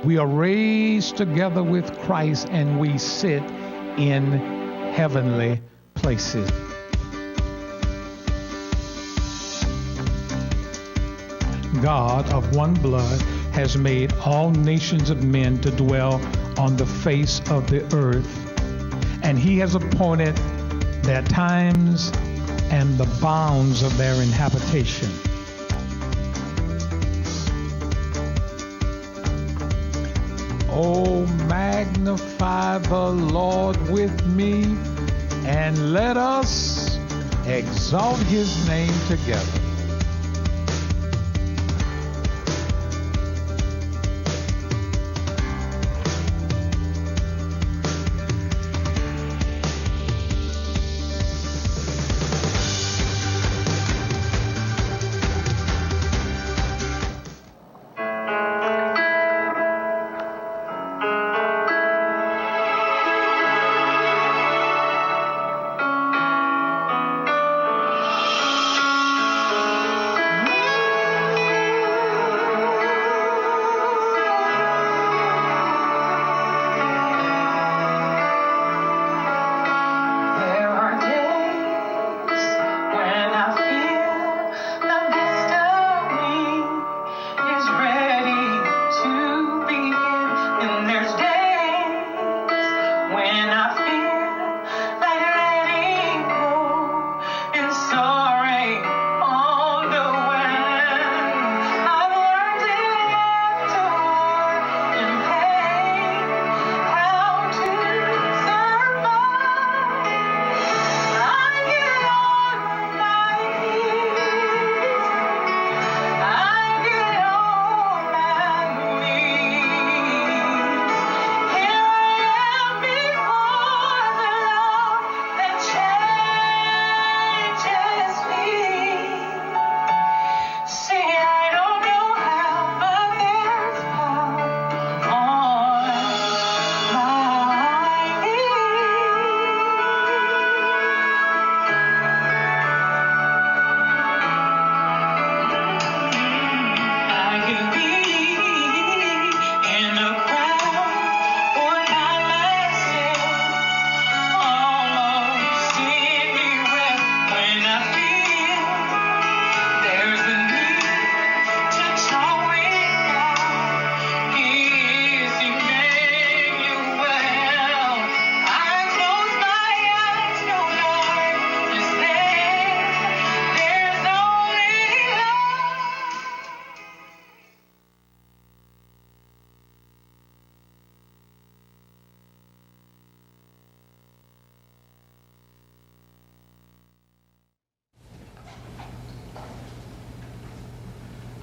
We are raised together with Christ and we sit in heavenly places. God of one blood has made all nations of men to dwell on the face of the earth, and he has appointed their times and the bounds of their inhabitation. Oh, magnify the Lord with me, and let us exalt his name together.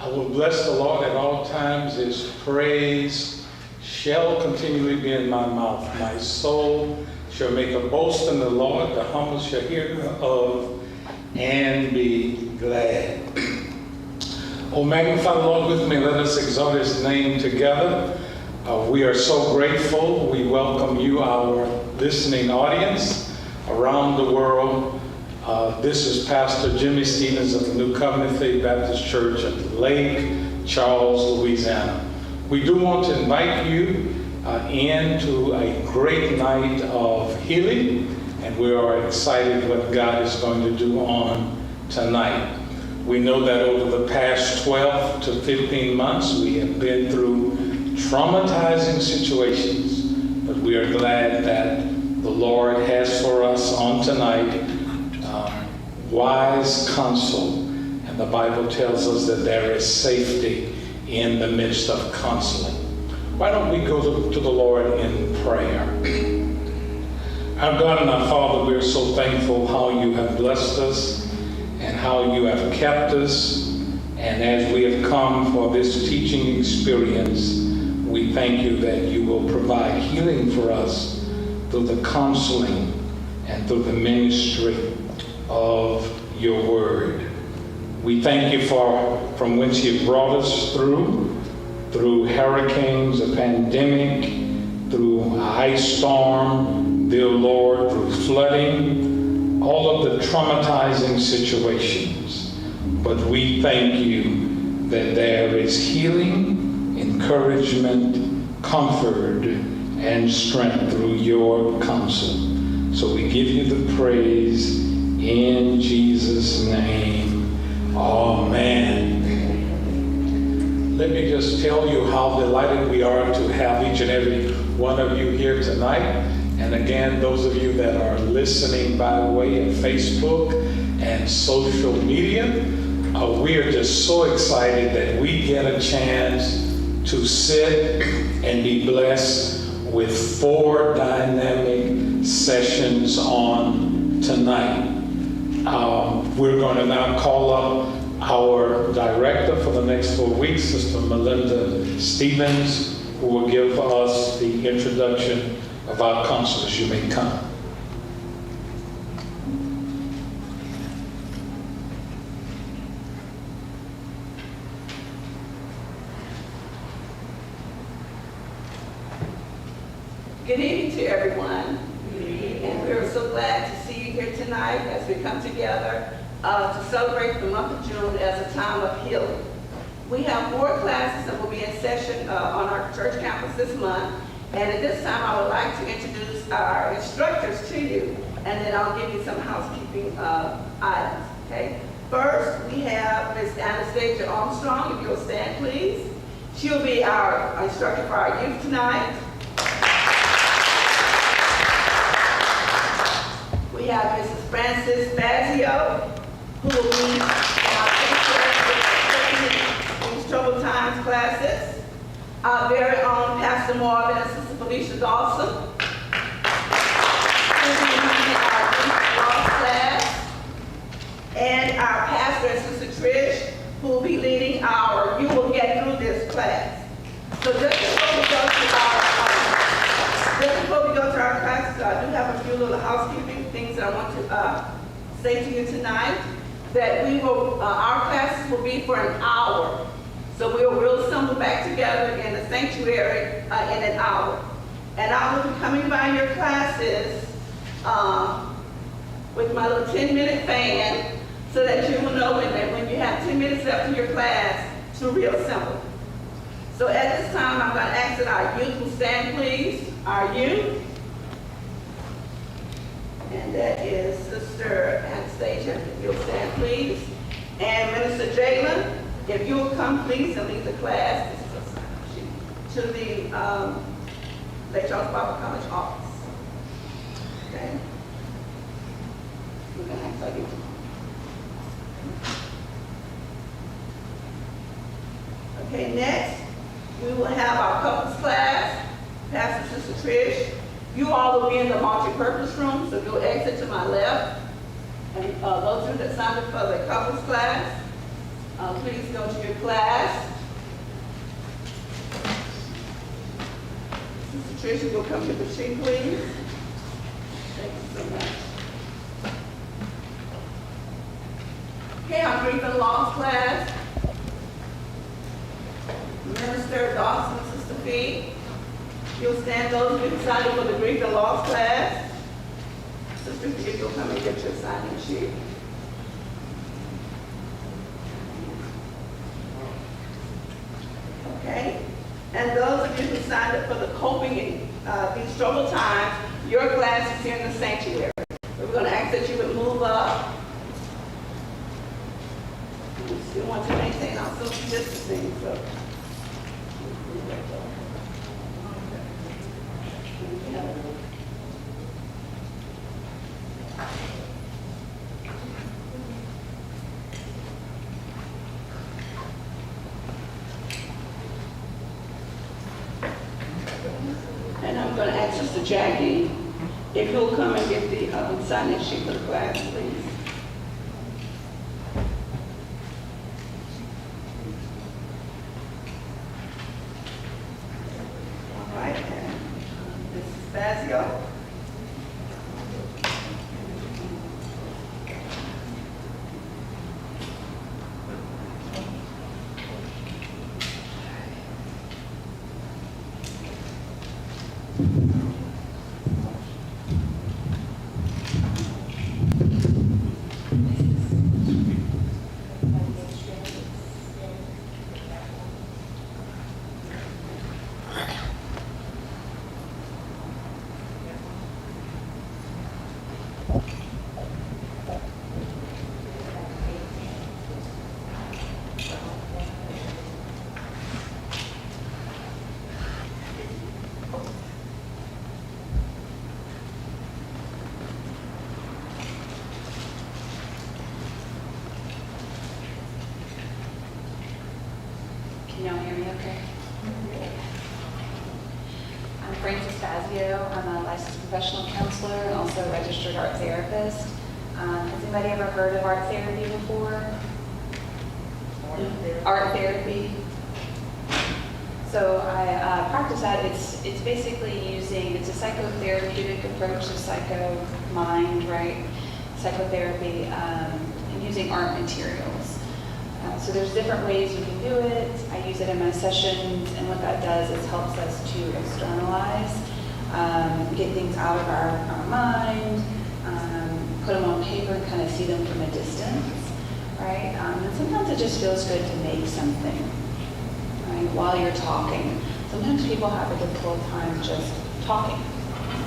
I will bless the Lord at all times. His praise shall continually be in my mouth. My soul shall make a boast in the Lord. The humble shall hear thereof and be glad. Oh, magnify the Lord with me. Let us exalt his name together. We are so grateful. We welcome you, our listening audience around the world. This is Pastor Jimmy Stevens of the New Covenant Faith Baptist Church at Lake Charles, Louisiana. We do want to invite you into a great night of healing, and we are excited what God is going to do on tonight. We know that over the past 12 to 15 months, we have been through traumatizing situations, but we are glad that the Lord has for us on tonight wise counsel, and the Bible tells us that there is safety in the midst of counseling. Why don't we go to the Lord in prayer? Our God and our Father, we are so thankful how you have blessed us and how you have kept us. And as we have come for this teaching experience, we thank you that you will provide healing for us through the counseling and through the ministry of your word. We thank you for from whence you've brought us through hurricanes, a pandemic, through a ice storm, dear Lord, through flooding, all of the traumatizing situations. But we thank you that there is healing, encouragement, comfort, and strength through your counsel. So we give you the praise in Jesus' name. Amen. Let me just tell you how delighted we are to have each and every one of you here tonight. And again, those of you that are listening by way of Facebook and social media, we are just so excited that we get a chance to sit and be blessed with 4 dynamic sessions on tonight. We're going to now call up our director for the next 4 weeks, Sister Melinda Stevens, who will give us the introduction of our counselors. You may come. Good evening to everyone. And we're so glad to see you here tonight as we come together to celebrate the month of June as a time of healing. We have 4 classes that will be in session on our church campus this month. And at this time, I would like to introduce our instructors to you, and then I'll give you some housekeeping items, okay? First, we have Ms. Anastasia Armstrong. If you'll stand, please. She'll be our instructor for our youth tonight. We have Mrs. Frances Fazio, who will be our teacher in these troubled times classes. Our very own Pastor Marvin and Sister Felicia Dawson. Who will be leading our youth law class. And our pastor and Sister Trish, who will be leading our You Will Get Through This class. So just before we go to our classes, I do have a few little housekeeping things that I want to say to you tonight. That we will, our classes will be for an hour. So we'll assemble back together in the sanctuary in an hour. And I will be coming by your classes with my little 10-minute fan so that you will know when you have 10 minutes left in your class to reassemble. So at this time, I'm going to ask that our youth will stand, please. Our youth. And that is Sister Anastasia, if you'll stand, please. And Minister Jalen, if you'll come, please, and lead the class to the Lake Charles Bible College office. Okay? We're going to ask our youth. Okay, next, we will have our couples class. Pastor Sister Trish. You all will be in the multi-purpose room, so you'll exit to my left. And those of you that signed up for the couples class, please go to your class. Sister Tricia, you'll come to the machine, please. Thank you so much. Okay, our Greek and Laws class. Minister Dawson, Sister B. You'll stand those who decided for the Greek and Laws class. Sister B, you'll come and get your signing sheet. Okay? And those of you who signed up for the coping in these troubled times, your class is here in the sanctuary. We're going to ask that you would move up. We still want to maintain our social distancing, so. And I'm going to ask Sister Jackie if you'll come and get the sign-in sheet for the class, please. All right, and Mrs. Fazio. Can y'all hear me okay? I'm Frances Fazio. I'm a licensed professional counselor and also a registered art therapist. Has anybody ever heard of art therapy before? Art therapy. So I practice that. It's basically it's a psychotherapeutic approach to psycho-mind, right? Psychotherapy, and using art materials. So there's different ways you can do it. I use it in my sessions, and what that does is helps us to externalize, get things out of our mind, put them on paper and kind of see them from a distance, right? And sometimes it just feels good to make something, right, while you're talking. Sometimes people have a difficult time just talking,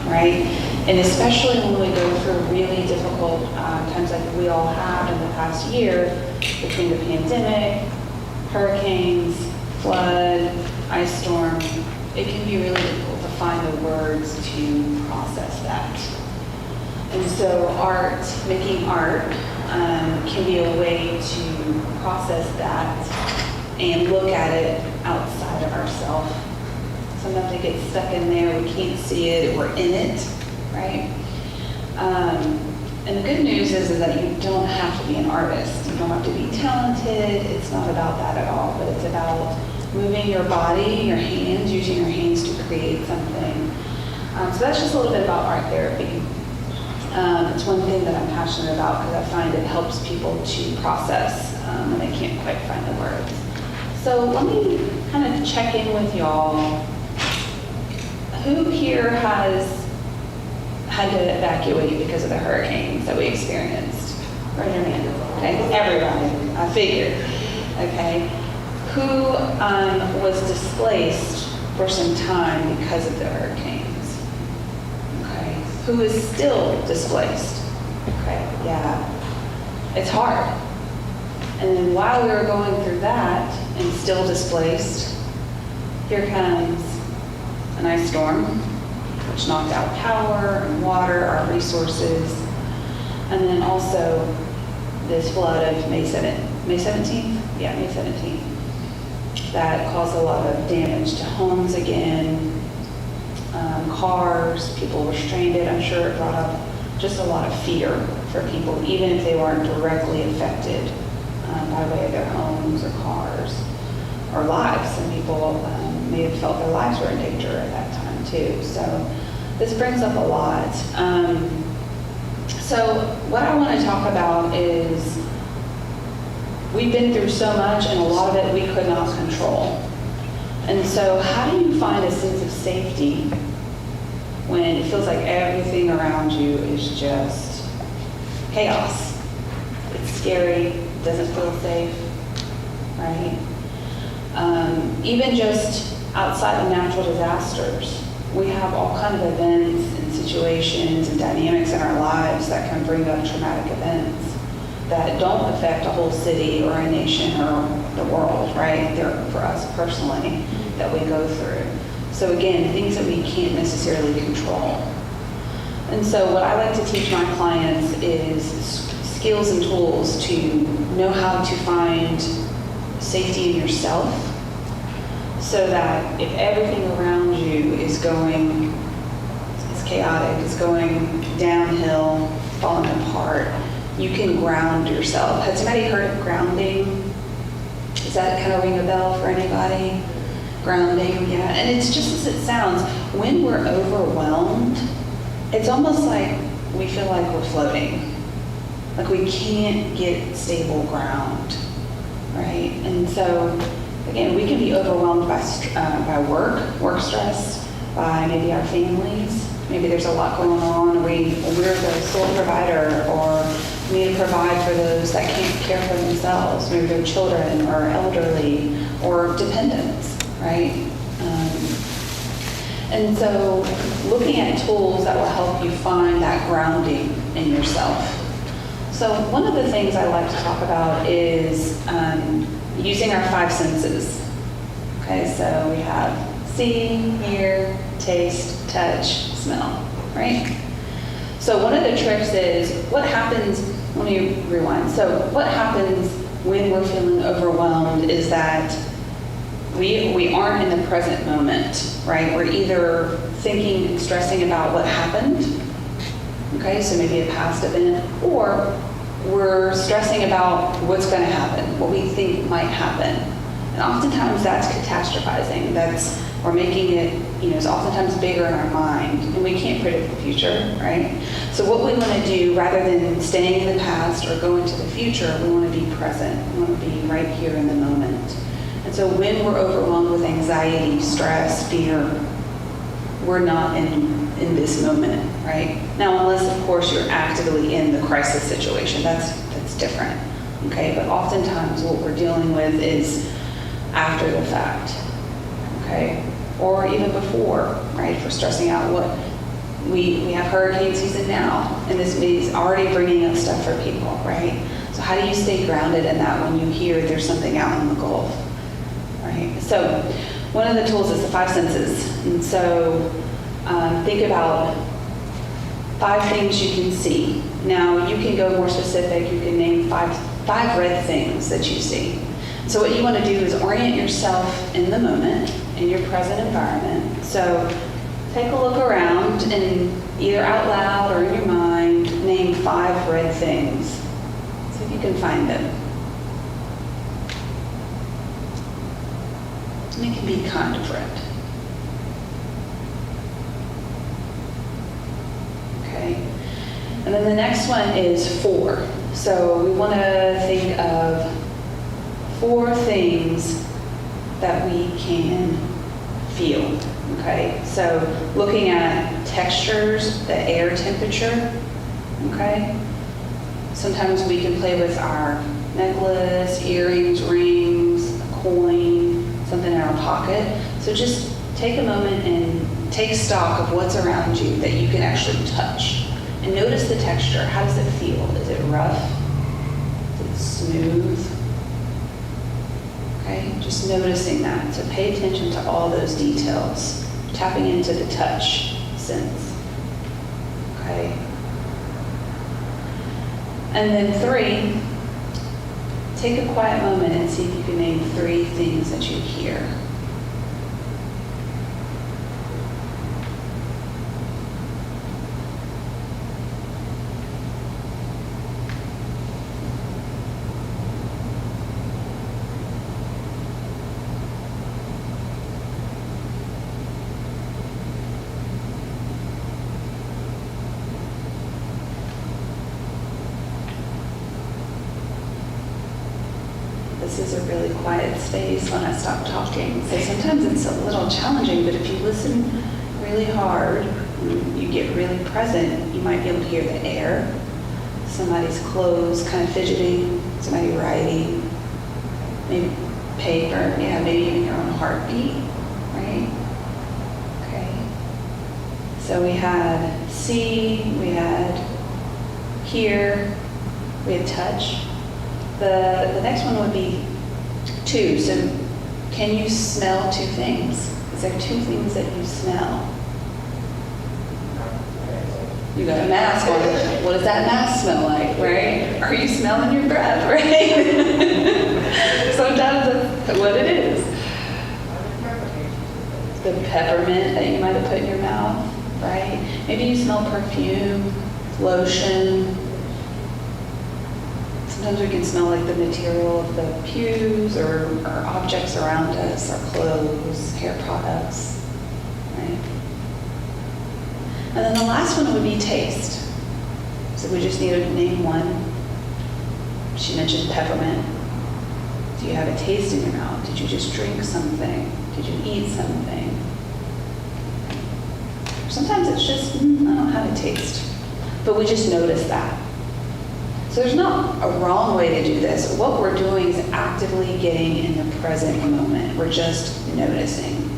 right? And especially when we go through really difficult times like we all have in the past year, between the pandemic, hurricanes, flood, ice storm, it can be really difficult to find the words to process that. And so making art can be a way to process that and look at it outside of ourselves. Sometimes it gets stuck in there, we can't see it, we're in it, right? And the good news is that you don't have to be an artist. You don't have to be talented. It's not about that at all, but it's about moving your body, your hands, using your hands to create something. So that's just a little bit about art therapy. It's one thing that I'm passionate about because I find it helps people to process when they can't quite find the words. So let me kind of check in with y'all. Who here has had to evacuate because of the hurricanes that we experienced? Raise your hand. Okay, everybody. I figured. Okay. Who was displaced for some time because of the hurricanes? Okay. Who is still displaced? Okay. Yeah. It's hard. And then while we were going through that and still displaced, here comes an ice storm, which knocked out power and water, our resources, and then also this flood of May 17th? Yeah, May 17th. That caused a lot of damage to homes again, cars, people were stranded. I'm sure it brought up just a lot of fear for people, even if they weren't directly affected by way of their homes or cars or lives. Some people may have felt their lives were in danger at that time too. So this brings up a lot. So what I want to talk about is we've been through so much and a lot of it we could not control. And so how do you find a sense of safety when it feels like everything around you is just chaos? It's scary, doesn't feel safe, right? Even just outside of natural disasters, we have all kinds of events and situations and dynamics in our lives that can bring up traumatic events that don't affect a whole city or a nation or the world, right? They're for us personally that we go through. So again, things that we can't necessarily control. And so what I like to teach my clients is skills and tools to know how to find safety in yourself, so that if everything around you is chaotic, is going downhill, falling apart, you can ground yourself. Has anybody heard of grounding? Does that kind of ring a bell for anybody? Grounding, yeah. And it's just as it sounds. When we're overwhelmed, it's almost like we feel like we're floating. Like we can't get stable ground, right? And so, again, we can be overwhelmed by work stress, by maybe our families. Maybe there's a lot going on. We're the sole provider, or we need to provide for those that can't care for themselves. Maybe they're children or elderly or dependents, right? And so looking at tools that will help you find that grounding in yourself. So one of the things I like to talk about is using our five senses. Okay, so we have see, hear, taste, touch, smell, right? So one of the tricks is what happens, let me rewind. So what happens when we're feeling overwhelmed is that we aren't in the present moment, right? We're either thinking and stressing about what happened, okay, so maybe a past event, or we're stressing about what's going to happen, what we think might happen. And oftentimes that's catastrophizing. We're making it, it's oftentimes bigger in our mind, and we can't predict the future, right? So what we want to do, rather than staying in the past or going to the future, we want to be present. We want to be right here in the moment. And so when we're overwhelmed with anxiety, stress, fear, we're not in this moment, right? Now, unless, of course, you're actively in the crisis situation, that's different, okay? But oftentimes what we're dealing with is after the fact, okay? Or even before, right? If we're stressing out we have hurricane season now, and this is already bringing up stuff for people, right? So how do you stay grounded in that when you hear there's something out in the Gulf, right? So one of the tools is the 5 senses. And so think about 5 things you can see. Now, you can go more specific. You can name five red things that you see. So what you want to do is orient yourself in the moment, in your present environment. So take a look around and either out loud or in your mind, name 5 red things. See if you can find them. And it can be kind of red. Okay. And then the next one is 4. So we want to think of 4 things that we can feel. Okay. So looking at textures, the air temperature. Okay. Sometimes we can play with our necklace, earrings, rings, a coin, something in our pocket. So just take a moment and take stock of what's around you that you can actually touch. And notice the texture. How does it feel? Is it rough? Is it smooth? Okay, just noticing that. So pay attention to all those details. Tapping into the touch sense. Okay. And then 3, take a quiet moment and see if you can name 3 things that you hear. This is a really quiet space when I stop talking. So sometimes it's a little challenging, but if you listen really hard, and you get really present, you might be able to hear the air, somebody's clothes kind of fidgeting, somebody writing, maybe paper, maybe even your own heartbeat, right? Okay. So we had see, we had hear, we had touch. The next one would be 2. So can you smell 2 things? Is there 2 things that you smell? You got a mask on. What does that mask smell like, right? Are you smelling your breath, right? Sometimes that's what it is. The peppermint that you might have put in your mouth, right? Maybe you smell perfume, lotion. Sometimes we can smell like the material of the pews or objects around us, our clothes, hair products, right? And then the last one would be taste. So we just need to name one. She mentioned peppermint. Do you have a taste in your mouth? Did you just drink something? Did you eat something? Sometimes it's just, I don't have a taste. But we just notice that. So there's not a wrong way to do this. What we're doing is actively getting in the present moment. We're just noticing.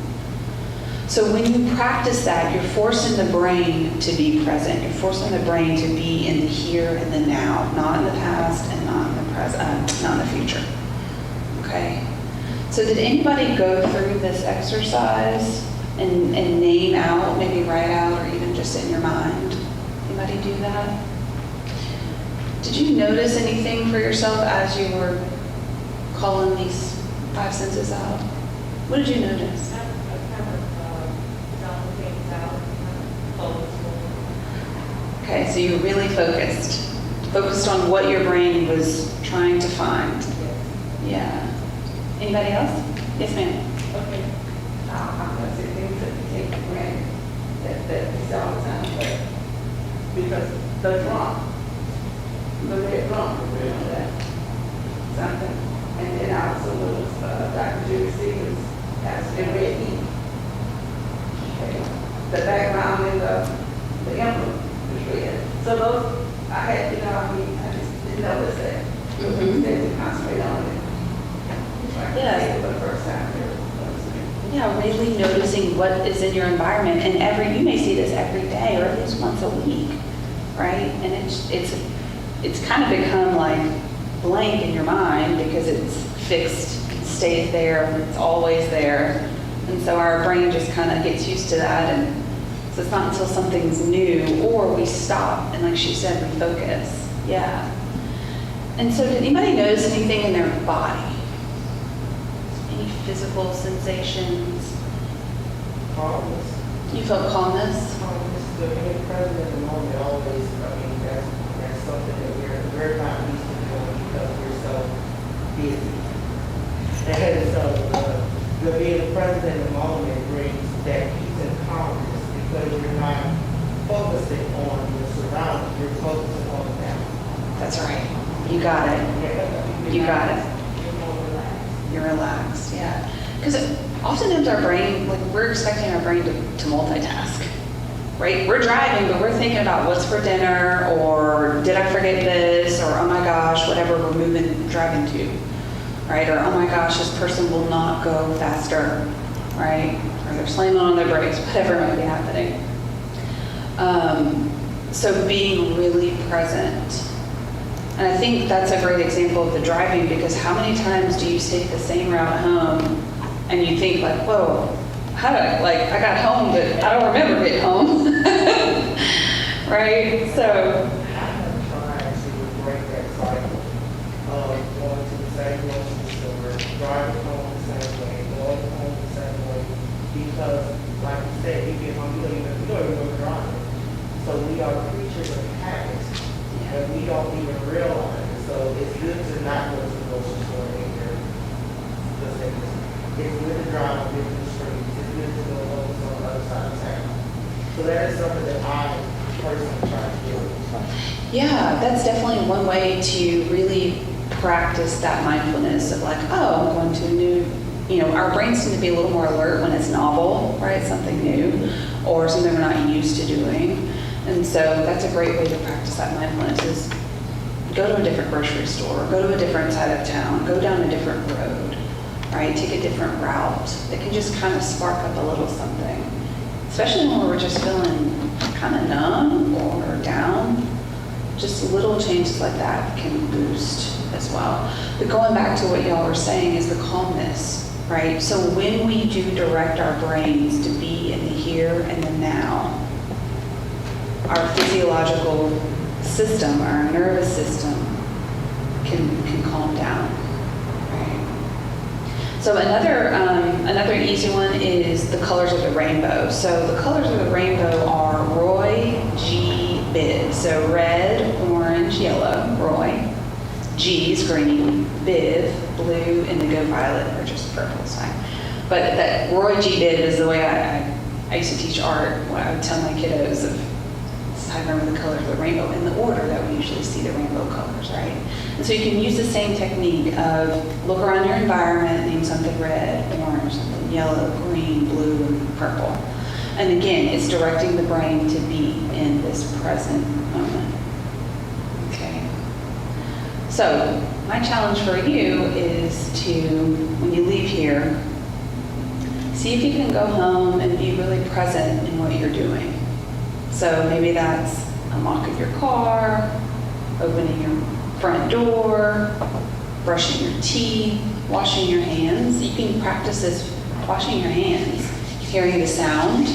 So when you practice that, you're forcing the brain to be present. You're forcing the brain to be in the here and the now, not in the past and not in the present, not in the future. Okay? So did anybody go through this exercise and name out, maybe write out, or even just in your mind? Anybody do that? Did you notice anything for yourself as you were calling these 5 senses out? What did you notice? Okay, so you were really focused on what your brain was trying to find. Yeah. Anybody else? Yes, ma'am. Okay. I'm going to say things that we take for granted, that we say all the time, but because the drunk, the red drunk, you know that, something. And then I also was, Dr. Judy Stevens has been red heat. Okay. The background in the emblem is red. So those, I had, I just didn't notice that. Mhm. They didn't concentrate on it. Yes. For the first time. Yeah, really noticing what is in your environment, and you may see this every day or at least once a week, right? And it's kind of become like blank in your mind because it's fixed, it stays there, it's always there, and so our brain just kind of gets used to that, and so it's not until something's new or we stop and, like she said, we focus. Yeah. And so, did anybody notice anything in their body? Any physical sensations? Calmness. You felt calmness? Calmness. The being present at the moment always, that's something that we're not used to doing because we're so busy. And so the being present in the moment brings that peace and calmness because you're not focusing on your surroundings, you're focusing on them. That's right. You got it. You got it. You're more relaxed. You're relaxed, yeah. Because oftentimes our brain, like we're expecting our brain to multitask, right? We're driving, but we're thinking about what's for dinner, or did I forget this, or oh my gosh, whatever we're driving to, right? Or oh my gosh, this person will not go faster, right? Or they're slamming on their brakes, whatever might be happening. So being really present. And I think that's a great example of the driving, because how many times do you take the same route home and you think like, whoa, how did I got home, but I don't remember getting home, right? So. I have tried to break that cycle of going to the same grocery store, driving home the same way, going home the same way, because like you said, you get home, you don't even know driving. So we are creatures of habit. And we don't even realize it. So it's good to not go to the grocery store in your vicinity. It's good to drive on different streets. It's good to go over on the other side of town. So that is something that I personally try to do. Yeah, that's definitely one way to really practice that mindfulness of like, oh, I'm going to a new, our brains tend to be a little more alert when it's novel, right? Something new or something we're not used to doing. And so that's a great way to practice that mindfulness is go to a different grocery store, go to a different side of town, go down a different road, right? Take a different route. It can just kind of spark up a little something, especially when we're just feeling kind of numb or down. Just little changes like that can boost as well. But going back to what y'all were saying is the calmness, right? So when we do direct our brains to be in the here and the now, our physiological system, our nervous system can calm down, right? So another easy one is the colors of the rainbow. So the colors of the rainbow are Roy, G, Bid. So red, orange, yellow, Roy. G is green, Bid, blue, indigo, violet, or just purple. Sorry. But that Roy, G, Bid is the way I used to teach art. When I would tell my kiddos of I remember the colors of the rainbow in the order that we usually see the rainbow colors, right? And so you can use the same technique of look around your environment, name something red, orange, something yellow, green, blue, and purple. And again, it's directing the brain to be in this present moment. Okay. So my challenge for you is to, when you leave here, see if you can go home and be really present in what you're doing. So maybe that's unlocking your car, opening your front door, brushing your teeth, washing your hands. You can practice this washing your hands, hearing the sound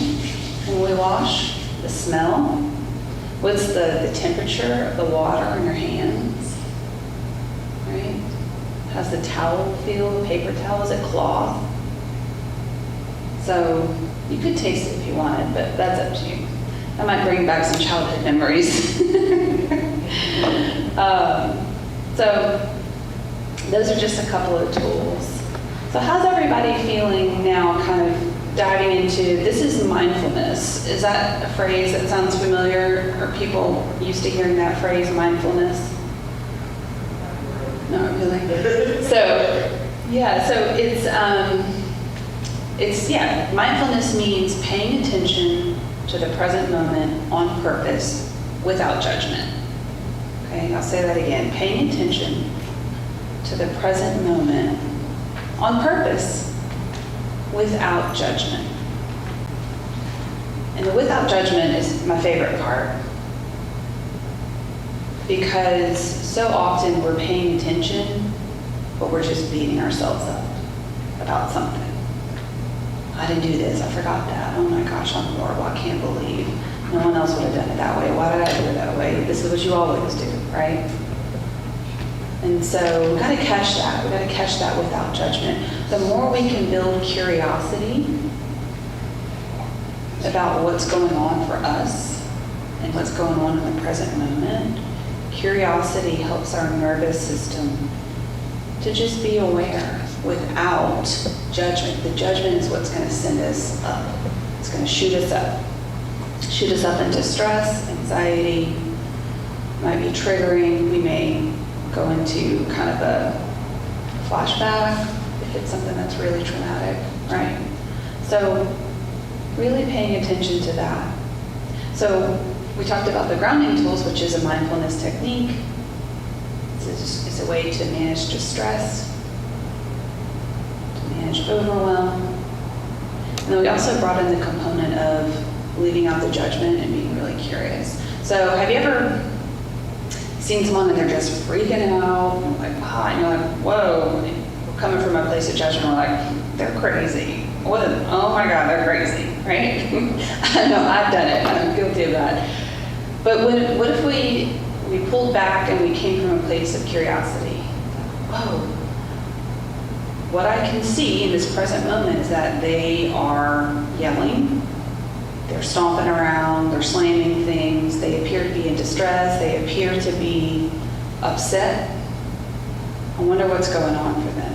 when we wash, the smell. What's the temperature of the water in your hands, right? How's the towel feel, the paper towel? Is it cloth? So you could taste it if you wanted, but that's up to you. That might bring back some childhood memories. So those are just a couple of tools. So how's everybody feeling now, kind of diving into, this is mindfulness. Is that a phrase that sounds familiar? Are people used to hearing that phrase, mindfulness? Not really. So mindfulness means paying attention to the present moment on purpose without judgment. Okay, I'll say that again. Paying attention to the present moment on purpose without judgment. And the without judgment is my favorite part, because so often we're paying attention, but we're just beating ourselves up about something. I didn't do this, I forgot that. Oh my gosh, I'm horrible, I can't believe no one else would have done it that way. Why did I do it that way? This is what you always do, right? And so we've got to catch that. We've got to catch that without judgment. The more we can build curiosity about what's going on for us and what's going on in the present moment, curiosity helps our nervous system to just be aware without judgment. The judgment is what's going to send us up. It's going to shoot us up. Shoot us up into stress, anxiety, might be triggering. We may go into kind of a flashback if it's something that's really traumatic, right? So really paying attention to that. So we talked about the grounding tools, which is a mindfulness technique. It's a way to manage distress, to manage overwhelm. And then we also brought in the component of leaving out the judgment and being really curious. So have you ever seen someone and they're just freaking out, and like, wow, and you're like, whoa, we're coming from a place of judgment, we're like, they're crazy. What? Oh my God, they're crazy, right? I know, I've done it, I'm guilty of that. But what if we pulled back and we came from a place of curiosity? Whoa, what I can see in this present moment is that they are yelling, they're stomping around, they're slamming things, they appear to be in distress, they appear to be upset. I wonder what's going on for them.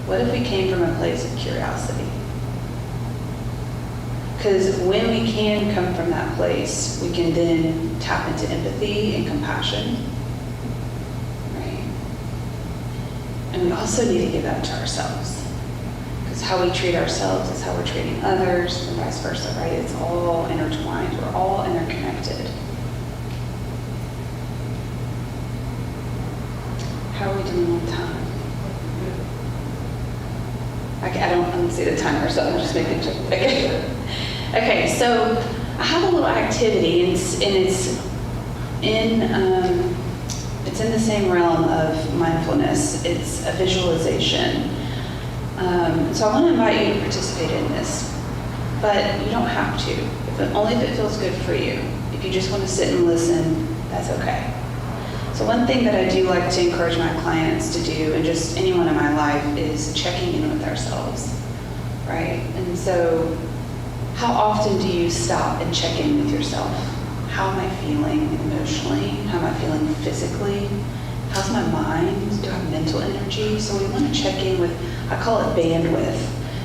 What if we came from a place of curiosity? Because when we can come from that place, we can then tap into empathy and compassion, right? And we also need to give that to ourselves. Because how we treat ourselves is how we're treating others, and vice versa, right? It's all intertwined. We're all interconnected. How are we doing on time? I don't see the timer, so I'm just making sure. Okay, so I have a little activity, and it's in the same realm of mindfulness. It's a visualization. So I want to invite you to participate in this, but you don't have to, only if it feels good for you. If you just want to sit and listen, that's okay. So one thing that I do like to encourage my clients to do, and just anyone in my life, is checking in with ourselves, right? And so how often do you stop and check in with yourself? How am I feeling emotionally? How am I feeling physically? How's my mind? Do I have mental energy? So we want to check in with, I call it bandwidth.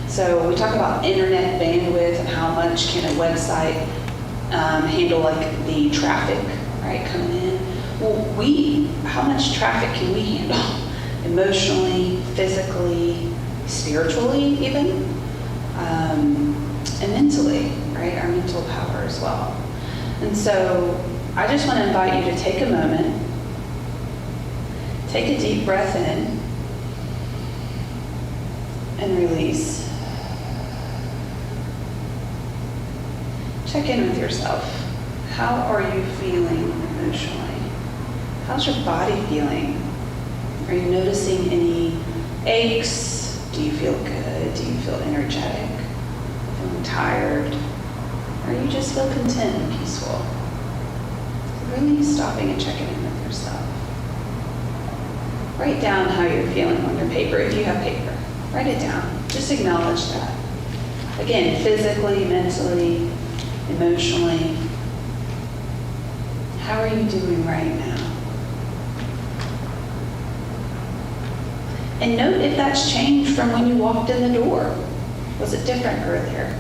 So we talk about internet bandwidth and how much can a website handle, like the traffic, right, coming in. Well, how much traffic can we handle? Emotionally, physically, spiritually even, and mentally, right, our mental power as well. And so I just want to invite you to take a moment, take a deep breath in, and release. Check in with yourself. How are you feeling emotionally? How's your body feeling? Are you noticing any aches? Do you feel good? Do you feel energetic? Feeling tired? Or you just feel content and peaceful? Really stopping and checking in with yourself. Write down how you're feeling on your paper, if you have paper. Write it down. Just acknowledge that. Again, physically, mentally, emotionally. How are you doing right now? And note if that's changed from when you walked in the door. Was it different earlier?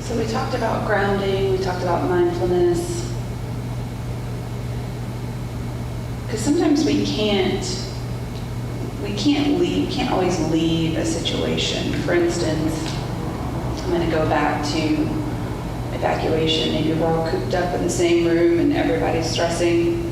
So we talked about grounding, we talked about mindfulness. Because sometimes we can't always leave a situation. For instance, I'm going to go back to evacuation. Maybe we're all cooped up in the same room and everybody's stressing.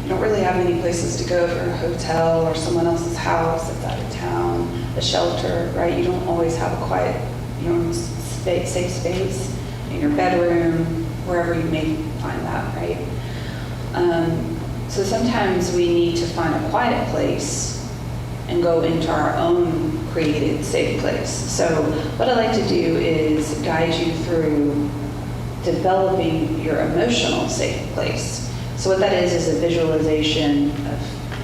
You don't really have any places to go for a hotel or someone else's house that's out of town, a shelter, right? You don't always have a quiet, your own safe space in your bedroom, wherever you may find that, right? So sometimes we need to find a quiet place and go into our own created safe place. So what I like to do is guide you through developing your emotional safe place. So what that is a visualization of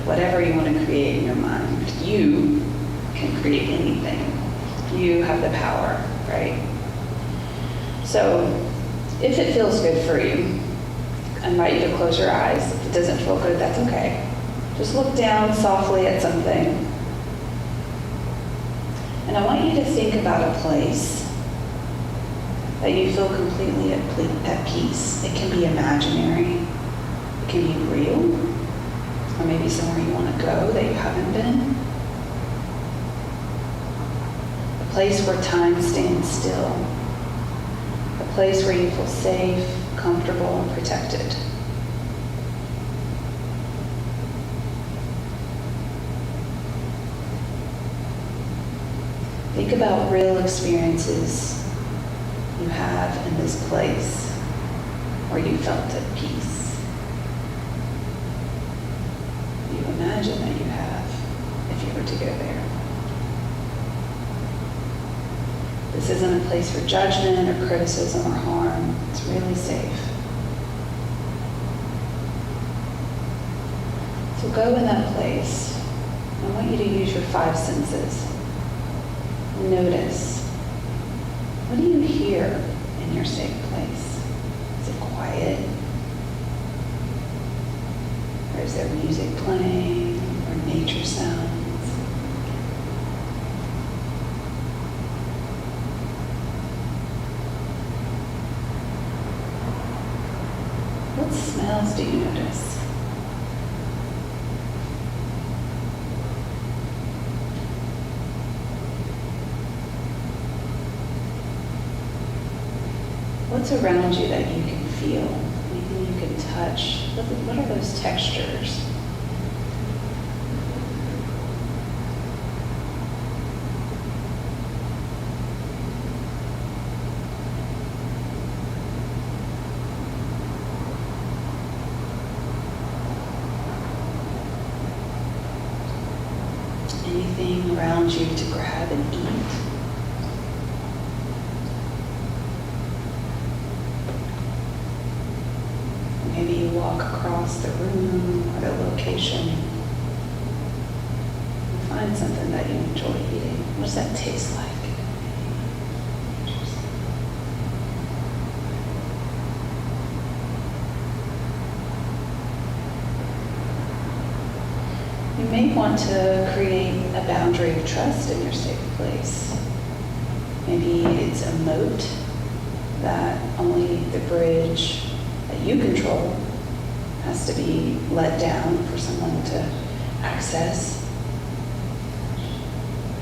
whatever you want to create in your mind. You can create anything. You have the power, right? So if it feels good for you, I invite you to close your eyes. If it doesn't feel good, that's okay. Just look down softly at something. And I want you to think about a place that you feel completely at peace. It can be imaginary. It can be real. Or maybe somewhere you want to go that you haven't been. A place where time stands still. A place where you feel safe, comfortable, and protected. Think about real experiences you have in this place where you felt at peace. You imagine that you have if you were to go there. This isn't a place for judgment or criticism or harm. It's really safe. So go in that place. I want you to use your 5 senses. Notice, what do you hear in your safe place? Is it quiet? Or is there music playing or nature sounds? What smells do you notice? What's around you that you can feel? Anything you can touch? What are those textures? Anything around you to grab and eat? Maybe you walk across the room or the location and find something that you enjoy eating. What does that taste like? And may want to create a boundary of trust in your safe place. Maybe it's a moat that only the bridge that you control has to be let down for someone to access.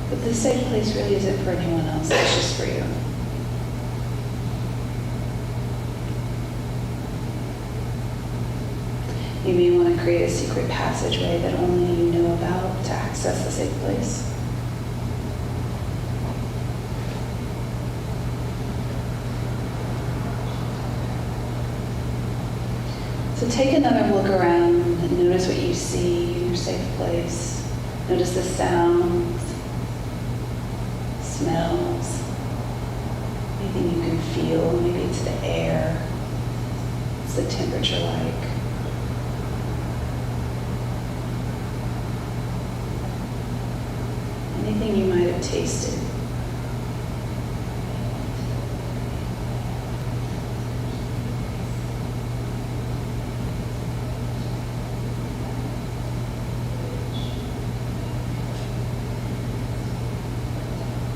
But this safe place really isn't for anyone else, it's just for you. You may want to create a secret passageway that only you know about to access the safe place. So take another look around and notice what you see in your safe place. Notice the sounds, smells, anything you can feel. Maybe it's the air. What's the temperature like? Anything you might have tasted.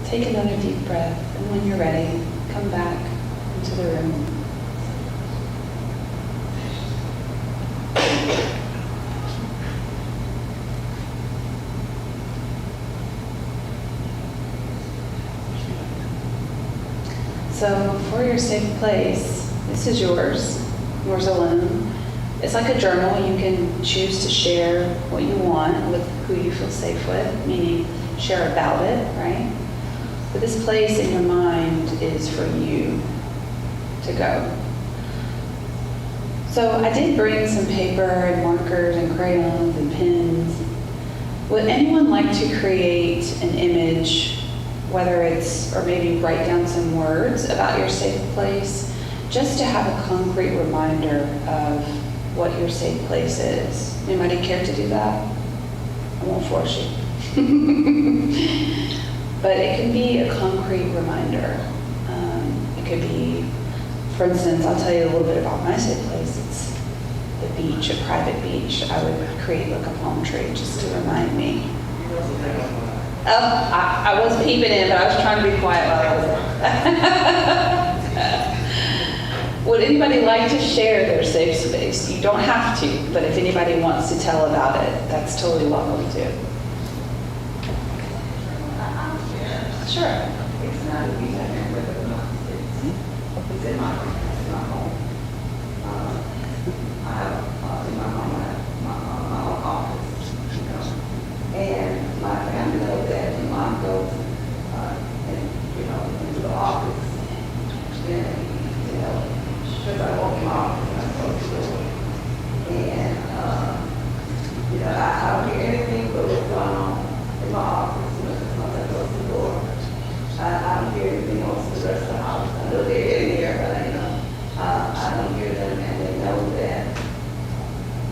Take another deep breath, and when you're ready, come back into the room. So for your safe place, this is yours alone. It's like a journal. You can choose to share what you want with who you feel safe with, meaning share about it, right? But this place in your mind is for you to go. So I did bring some paper and markers and crayons and pens. Would anyone like to create an image, whether it's, or maybe write down some words about your safe place, just to have a concrete reminder of what your safe place is? Anybody care to do that? I won't force you. But it can be a concrete reminder. It could be, for instance, I'll tell you a little bit about my safe place. It's the beach, a private beach. I would create like a palm tree just to remind me. Oh, I was peeping in, but I was trying to be quiet while I was there. Would anybody like to share their safe space? You don't have to, but if anybody wants to tell about it, that's totally welcome too. Sure. It's not a beach I can live in. It's in my home. I have in my home, my own office, you know. And my family knows that. My mom goes, and, you know, into the office. And, you know, because I walk in my office and I close the door. And, you know, I don't hear anything but what's going on in my office, you know, just once I close the door. I don't hear anything else in the rest of the house. I know they're in here, but you know, I don't hear them, and they know that,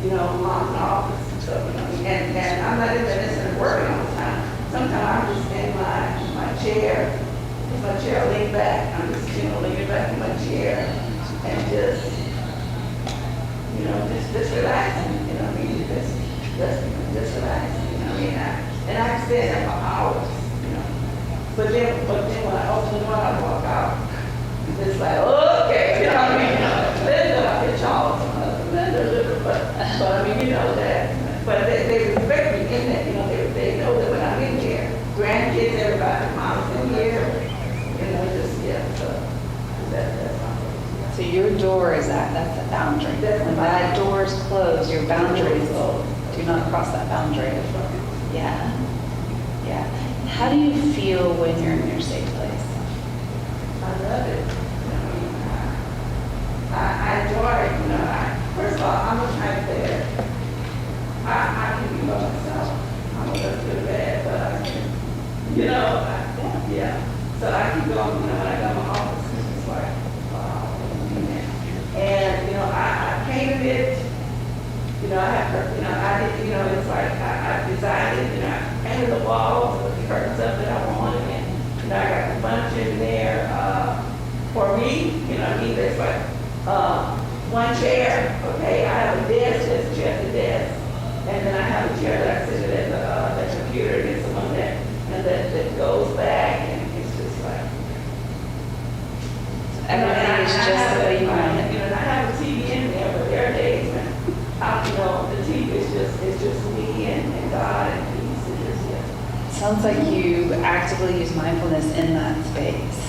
you know, mom's in the office and stuff, you know, and I'm not even necessarily working all the time. Sometimes I'm just in my chair, if my chair lean back, I'm just, you know, leaning back in my chair and just, you know, just relaxing, you know what I mean, just relaxing, you know what I mean, and I can stay there for hours. But then when I open the door, I walk out. It's like, okay, you know what I mean? Linda, I get y'all, Linda, but I mean, you know that. But they respect me in that, you know, they know that when I'm in here, grandkids, everybody, mom's in here, you know, just, yeah, so that's my place. So your door is that's a boundary. When that door is closed, your boundary is closed. Do not cross that boundary. Yeah. Yeah. How do you feel when you're in your safe place? I love it. I enjoy it. You know, first of all, I'm a type that I can be by myself. I'm a little bit bad, but I can, you know, yeah. So I keep going. You know, when I go to my office, it's like, wow. And you know, I painted it. You know, I have, you know, I did, you know, it's like I designed it. You know, I painted the walls. Curtains up that I wanted, and you know, I got a bunch in there for me. You know, there's like one chair. Okay, I have a desk that's just a desk. And then I have a chair that I sit at the computer, and it's the one that goes back, and it's just like. Everything is just the way you want it. You know, and I have a TV in there, but there are days when, you know, the TV is just me and God and peace and just, yeah. Sounds like you actively use mindfulness in that space.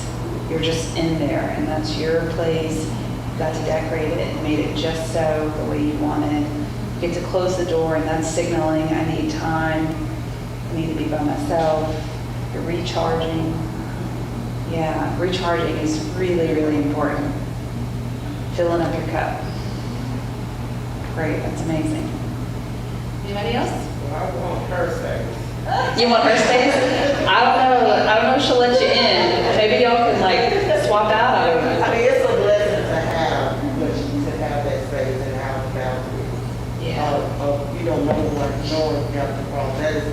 You're just in there, and that's your place. You got to decorate it and made it just so the way you want it. You get to close the door, and that's signaling I need time. I need to be by myself. You're recharging. Yeah, recharging is really, really important. Filling up your cup. Great, that's amazing. Anybody else? Well, I want her service. You want her space? I don't know if she'll let you in. Maybe y'all can like swap out. I don't know. I mean, it's a blessing to have that space and have the boundaries. Yeah. You know, knowing you have to cross. That is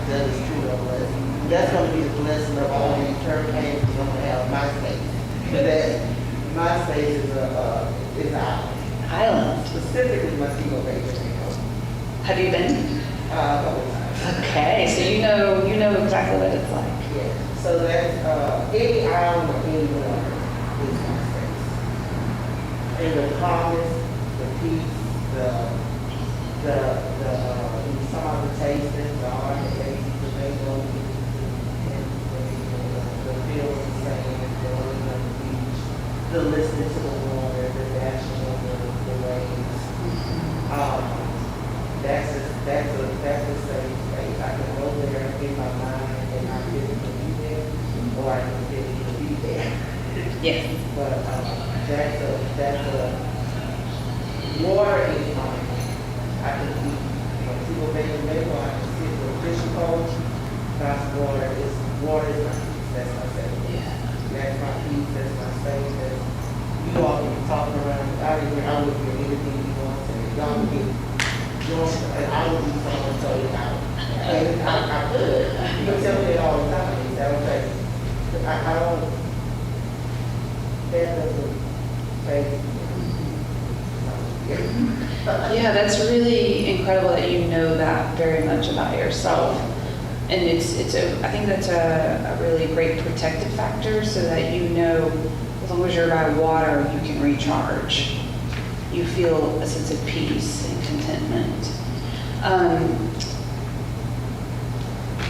true a blessing. That's going to be the blessing of all these hurricanes. You're going to have my space. That my space is an island. Island. Specifically, Montego Bay. Have you been? A couple times. Okay, so you know exactly what it's like. Yeah. So that's any island or any water is my space. And the calmness, the peace, some of the tasting, the art, the taste, the mango, and the feel of the sand, the rolling on the beach, the listening to the water, the dashing of the waves. That's a safe space. I can go there in my mind and not physically be there, or I can physically be there. Yes. But that's a water is mine. I can be people making label. I can sit with a fishing pole. That's water is my peace. That's my safe. Yeah. That's my peace. That's my safe. That's you all can be talking around. I would hear anything you want to say. Y'all would be. And I would be someone to tell you about it. And I could. You can tell me it all the time. You say, okay, I don't, that doesn't say. Yeah, that's really incredible that you know that very much about yourself. And I think that's a really great protective factor so that you know as long as you're by water, you can recharge. You feel a sense of peace and contentment.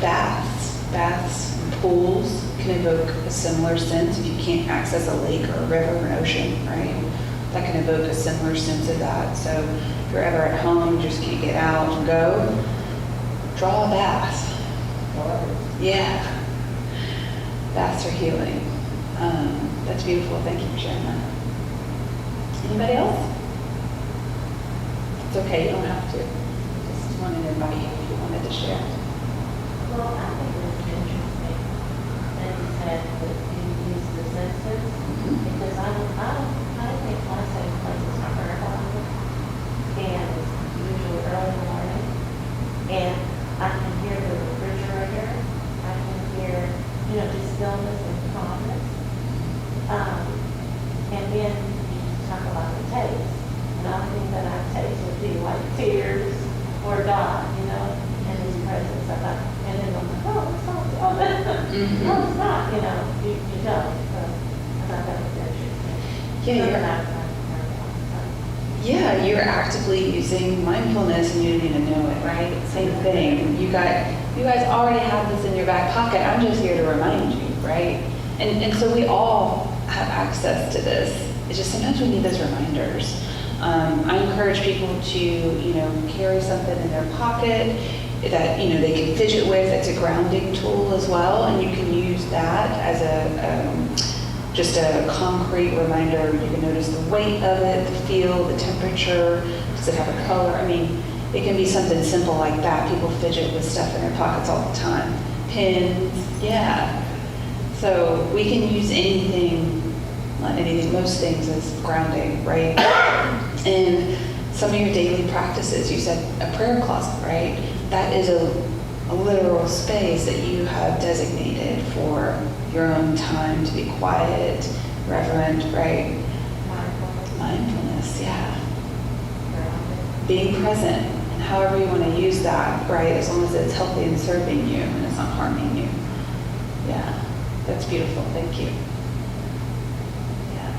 Baths and pools can evoke a similar sense if you can't access a lake or a river or an ocean, right? That can evoke a similar sense of that. So if you're ever at home, you just can't get out and go, draw a bath. Yeah. Baths are healing. That's beautiful. Thank you for sharing that. Anybody else? It's okay, you don't have to. Just wanted to invite you if you wanted to share. Well, I think it was interesting that you said that you use the senses, because I think my safe place is my prayer closet, and it's usually early in the morning, and I can hear the refrigerator, I can hear, just stillness and calmness. And then you talk about the taste. And the only thing that I taste would be like tears or God, and His presence. And then I'm like, oh, it's not. Oh, no, it's not. You don't. So I thought that was interesting. Yeah, you're actively using mindfulness and you don't even know it, right? Same thing. You guys already have this in your back pocket. I'm just here to remind you, right? And so we all have access to this. It's just sometimes we need those reminders. I encourage people to, carry something in their pocket that, they can fidget with. It's a grounding tool as well, and you can use that as just a concrete reminder. You can notice the weight of it, the feel, the temperature. Does it have a color? I mean, it can be something simple like that. People fidget with stuff in their pockets all the time. Pins, yeah. So we can use anything, not anything, most things as grounding, right? And some of your daily practices, you said a prayer closet, right? That is a literal space that you have designated for your own time to be quiet, reverent, right? Mindfulness, yeah. Being present and however you want to use that, right? As long as it's healthy and serving you and it's not harming you. Yeah, that's beautiful. Thank you. Yeah.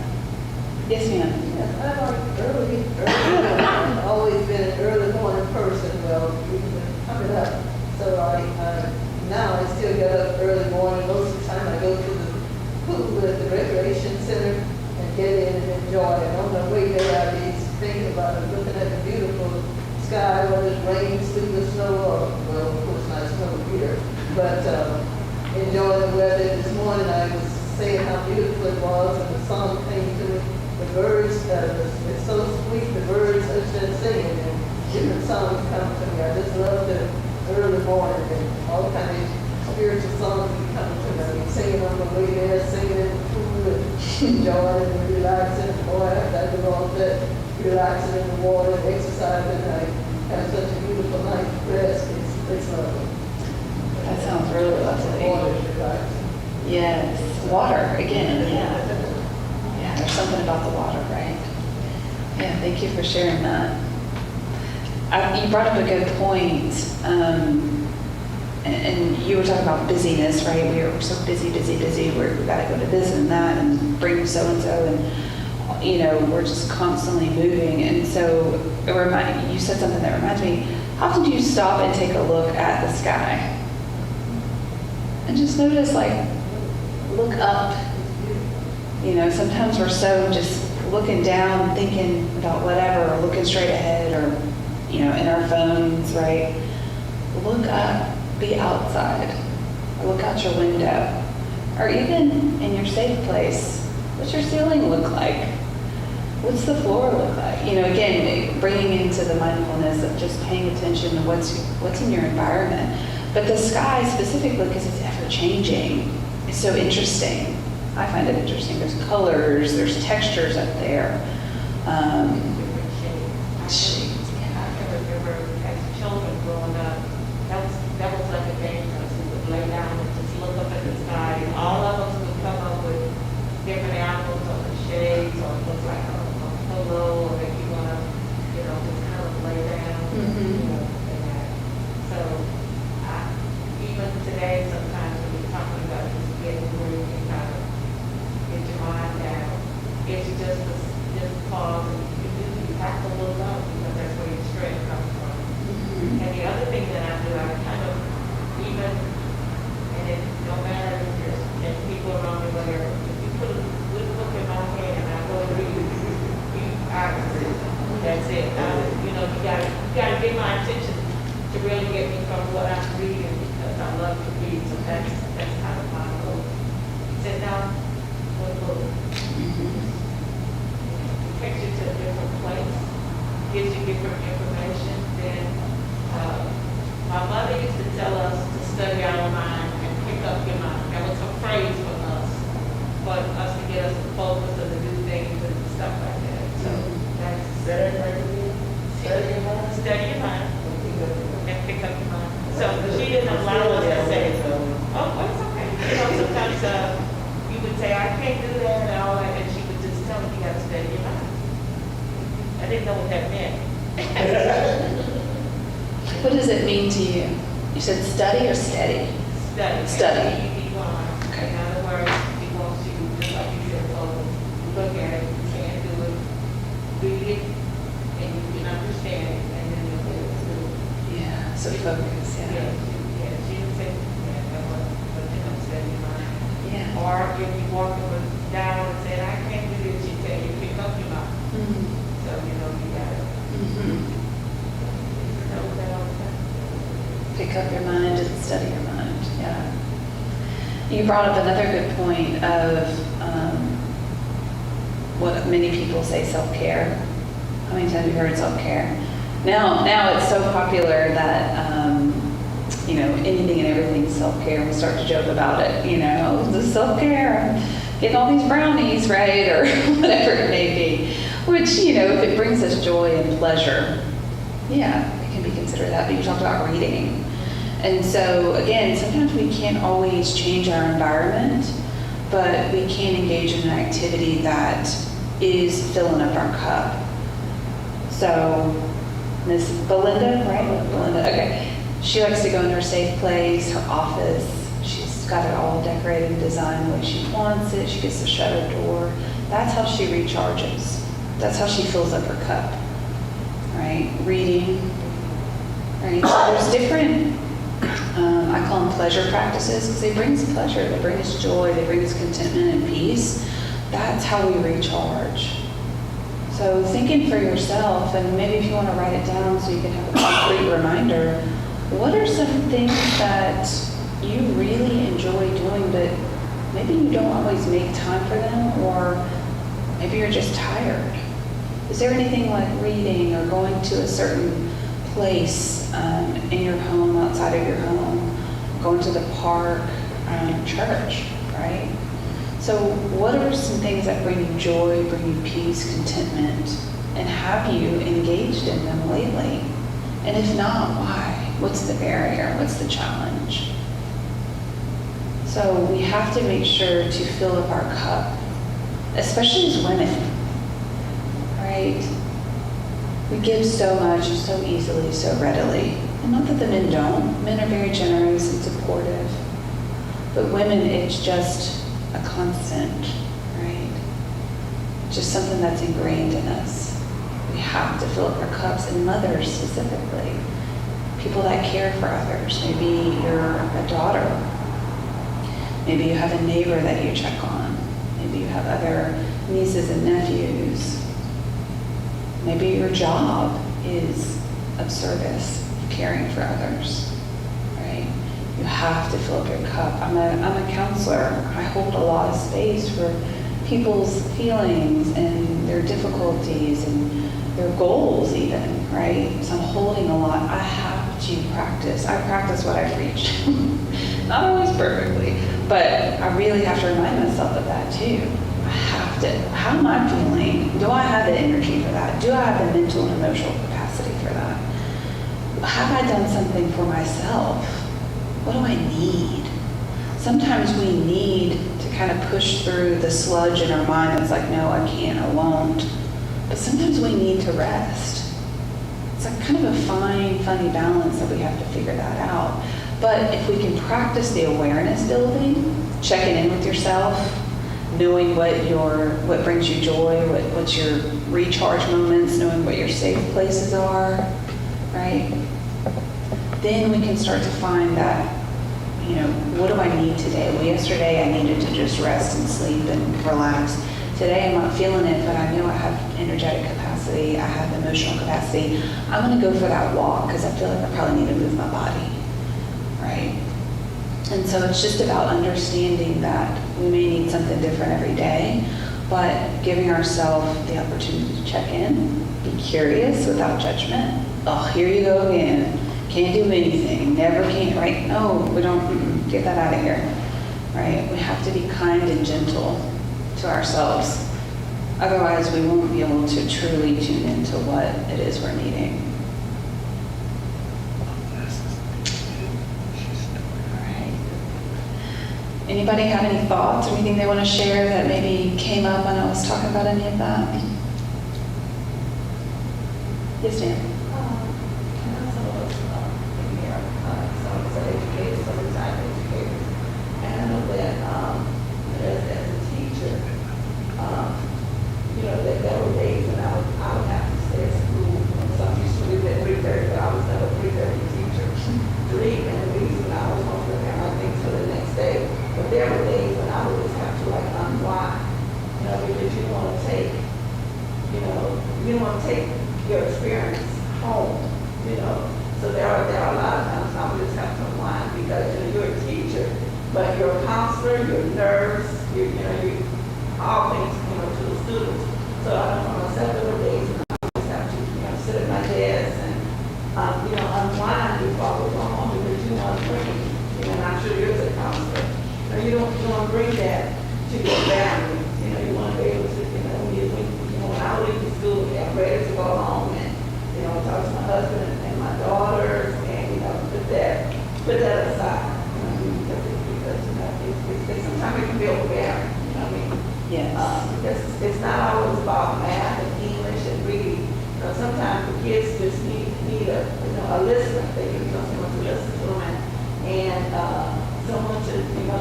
Yes, ma'am. Yes, I like early. I've always been an early morning person, well, even coming up. So now I still get up early morning. Most of the time I go to the pool at the recreation center and get in and enjoy it. On the way there, I be thinking about it, looking at the beautiful sky, whether it rains through the snow or, well, of course not snow here, but enjoying the weather. This morning I was saying how beautiful it was, and the song came to me. The birds, it's so sweet, the birds are just singing, and different songs come to me. I just love the early morning, and all kind of spiritual songs that come to me. I mean, singing on the way there, singing in the pool, and enjoying and relaxing. Boy, I do all that, relaxing in the water, exercising. I have such a beautiful night rest. It's lovely. That sounds really lovely. Water is relaxing. Yes, water, again, yeah. Yeah, there's something about the water, right? Yeah, thank you for sharing that. You brought up a good point, and you were talking about busyness, right? We're so busy, we've got to go to this and that and bring so-and-so, and we're just constantly moving. And so you said something that reminds me, how often do you stop and take a look at the sky? And just notice, look up. Sometimes we're so just looking down, thinking about whatever, or looking straight ahead, or, in our phones, right? Look up, be outside, or look out your window, or even in your safe place. What's your ceiling look like? What's the floor look like? Again, bringing into the mindfulness of just paying attention to what's in your environment. But the sky specifically, because it's ever changing, is so interesting. I find it interesting. There's colors, there's textures up there. Shades. I can remember as children growing up, that was like a game for us. We would lay down and just look up at the sky, and all of us would come up with different animals or the shades, or it looks like a pillow, or if you want to, just kind of lay down, and that. So, even today, sometimes when you're talking about just getting where you can kind of get your mind down, it's just pause, and you have to look up, because that's where your strength comes from. And the other thing that I do, I kind of even, and it no matter if people around me, whatever, if you put a good book in my hand and I go and read it, that's it. You gotta get my attention to really get me from what I'm reading, because I love to read. So that's kind of my goal. Sit down, one book. It takes you to a different place, gives you different information. Then my mother used to tell us to study our mind and pick up your mind. That was a phrase for us to get us to focus and to do things and stuff like that. So that's study your mind and pick up your mind. So she didn't allow us to say, oh, it's okay. Sometimes you would say, I can't do that and all that, and she would just tell me, you got to study your mind. I didn't know what that meant. What does it mean to you? You said study or steady? Study. Okay. In other words, he wants you, just like you said, look at it, you can't do it, read it, and you can understand it, and then you'll be able to do it. Yeah, so focus, She didn't say, that was, but then I'm studying your mind. Yeah. Or if you walking down and said, I can't do this, she tell you, pick up your mind. So, you got it. Know that all the time. Pick up your mind and study your mind, yeah. You brought up another good point of what many people say, self-care. How many times have you heard self-care? Now it's so popular that, anything and everything is self-care. We start to joke about it, this is self-care, I'm getting all these brownies, right? Or whatever it may be. Which, if it brings us joy and pleasure, yeah, it can be considered that. But you talked about reading. And so, again, sometimes we can't always change our environment, but we can engage in an activity that is filling up our cup. So, Miss Belinda, right? Belinda, okay. She likes to go in her safe place, her office. She's got it all decorated and designed the way she wants it. She gets to shut her door. That's how she recharges. That's how she fills up her cup, right? Reading, right? So there's different, I call them pleasure practices because they bring us pleasure, they bring us joy, they bring us contentment and peace. That's how we recharge. So thinking for yourself, and maybe if you want to write it down so you can have a concrete reminder, what are some things that you really enjoy doing but maybe you don't always make time for them, or maybe you're just tired? Is there anything like reading or going to a certain place in your home, outside of your home, going to the park, church, right? So what are some things that bring you joy, bring you peace, contentment, and have you engaged in them lately? And if not, why? What's the barrier? What's the challenge? So we have to make sure to fill up our cup, especially as women, right? We give so much, so easily, so readily. And not that the men don't. Men are very generous and supportive. But women, it's just a constant, right? Just something that's ingrained in us. We have to fill up our cups, and mothers specifically. People that care for others. Maybe you're a daughter. Maybe you have a neighbor that you check on. Maybe you have other nieces and nephews. Maybe your job is of service, caring for others, right? You have to fill up your cup. I'm a counselor. I hold a lot of space for people's feelings and their difficulties and their goals even, right? So I'm holding a lot. I have to practice. I practice what I preach. Not always perfectly, but I really have to remind myself of that too. I have to. How am I feeling? Do I have the energy for that? Do I have the mental and emotional capacity for that? Have I done something for myself? What do I need? Sometimes we need to kind of push through the sludge in our mind that's like, no, I can't, I won't. But sometimes we need to rest. It's like kind of a fine, funny balance that we have to figure that out. But if we can practice the awareness building, checking in with yourself, knowing what brings you joy, what's your recharge moments, knowing what your safe places are, right? Then we can start to find that, what do I need today? Well, yesterday I needed to just rest and sleep and relax. Today I'm not feeling it, but I know I have energetic capacity, I have emotional capacity. I'm gonna go for that walk because I feel like I probably need to move my body, right? And so it's just about understanding that we may need something different every day, but giving ourselves the opportunity to check in, be curious without judgment. Oh, here you go again. Can't do anything, never can, right? No, we don't, get that out of here, right? We have to be kind and gentle to ourselves. Otherwise, we won't be able to truly tune into what it is we're needing. All right. Anybody have any thoughts or anything they want to share that maybe came up when I was talking about any of that? Yes, ma'am. There were days when I would have to stay at school. Some used to leave at 3:30, but I was never a 3:30 teacher to leave, and the reason I was home to prepare my things for the next day. But there were days when I would just have to unwind, because you want to take, you want to take your experience home, So there are a lot of times I would just have to unwind because you're a teacher, but you're a counselor, you're a nurse, you all things, to the students. So I know for myself, there were days when I just have to, sit at my desk and, unwind before I would go home because you want to bring, and I'm sure you're a counselor. You don't want to bring that to your family. You want to be able to, when I leave the school, I'm ready to go home and, talk to my husband and my daughters and, put that aside. Because sometimes it can be overbearing. Yes. Because it's not always about math and English and reading. Sometimes the kids just need a listener. They need someone to listen to them, and someone to,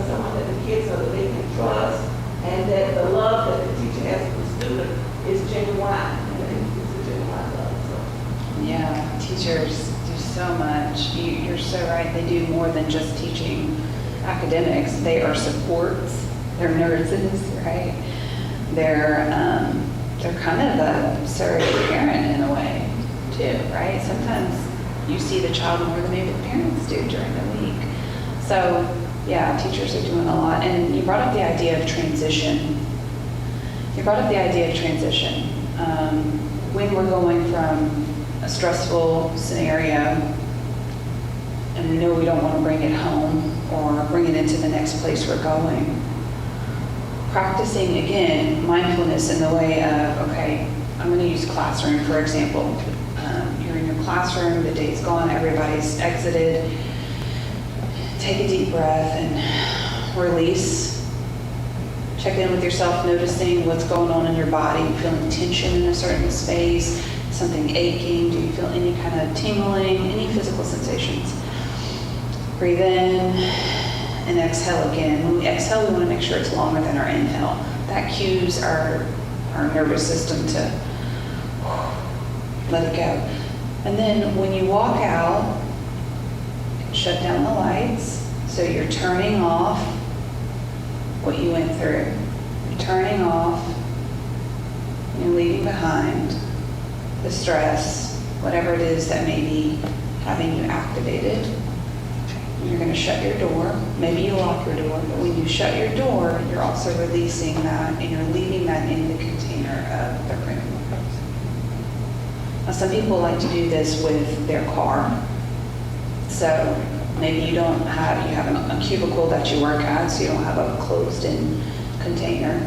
someone that the kids are they can trust, and that the love that the teacher has for the student is genuine, and it's a genuine love. So. Yeah, teachers do so much. You're so right. They do more than just teaching academics. They are supports. They're nurses, right? They're kind of a surrogate parent in a way, too, right? Sometimes you see the child more than maybe the parents do during the week. So, yeah, teachers are doing a lot. And you brought up the idea of transition. When we're going from a stressful scenario and we know we don't want to bring it home or bring it into the next place we're going, practicing, again, mindfulness in the way of, okay, I'm going to use classroom, for example. You're in your classroom, the day's gone, everybody's exited. Take a deep breath and release. Check in with yourself, noticing what's going on in your body. You feeling tension in a certain space, something aching? Do you feel any kind of tingling, any physical sensations? Breathe in and exhale again. When we exhale, we want to make sure it's longer than our inhale. That cues our nervous system to let it go. And then when you walk out, shut down the lights. So you're turning off what you went through. You're turning off, you're leaving behind the stress, whatever it is that may be having you activated. You're going to shut your door. Maybe you lock your door, but when you shut your door, you're also releasing that and you're leaving that in the container of the room. Now, some people like to do this with their car. So maybe you have a cubicle that you work at, so you don't have a closed-in container.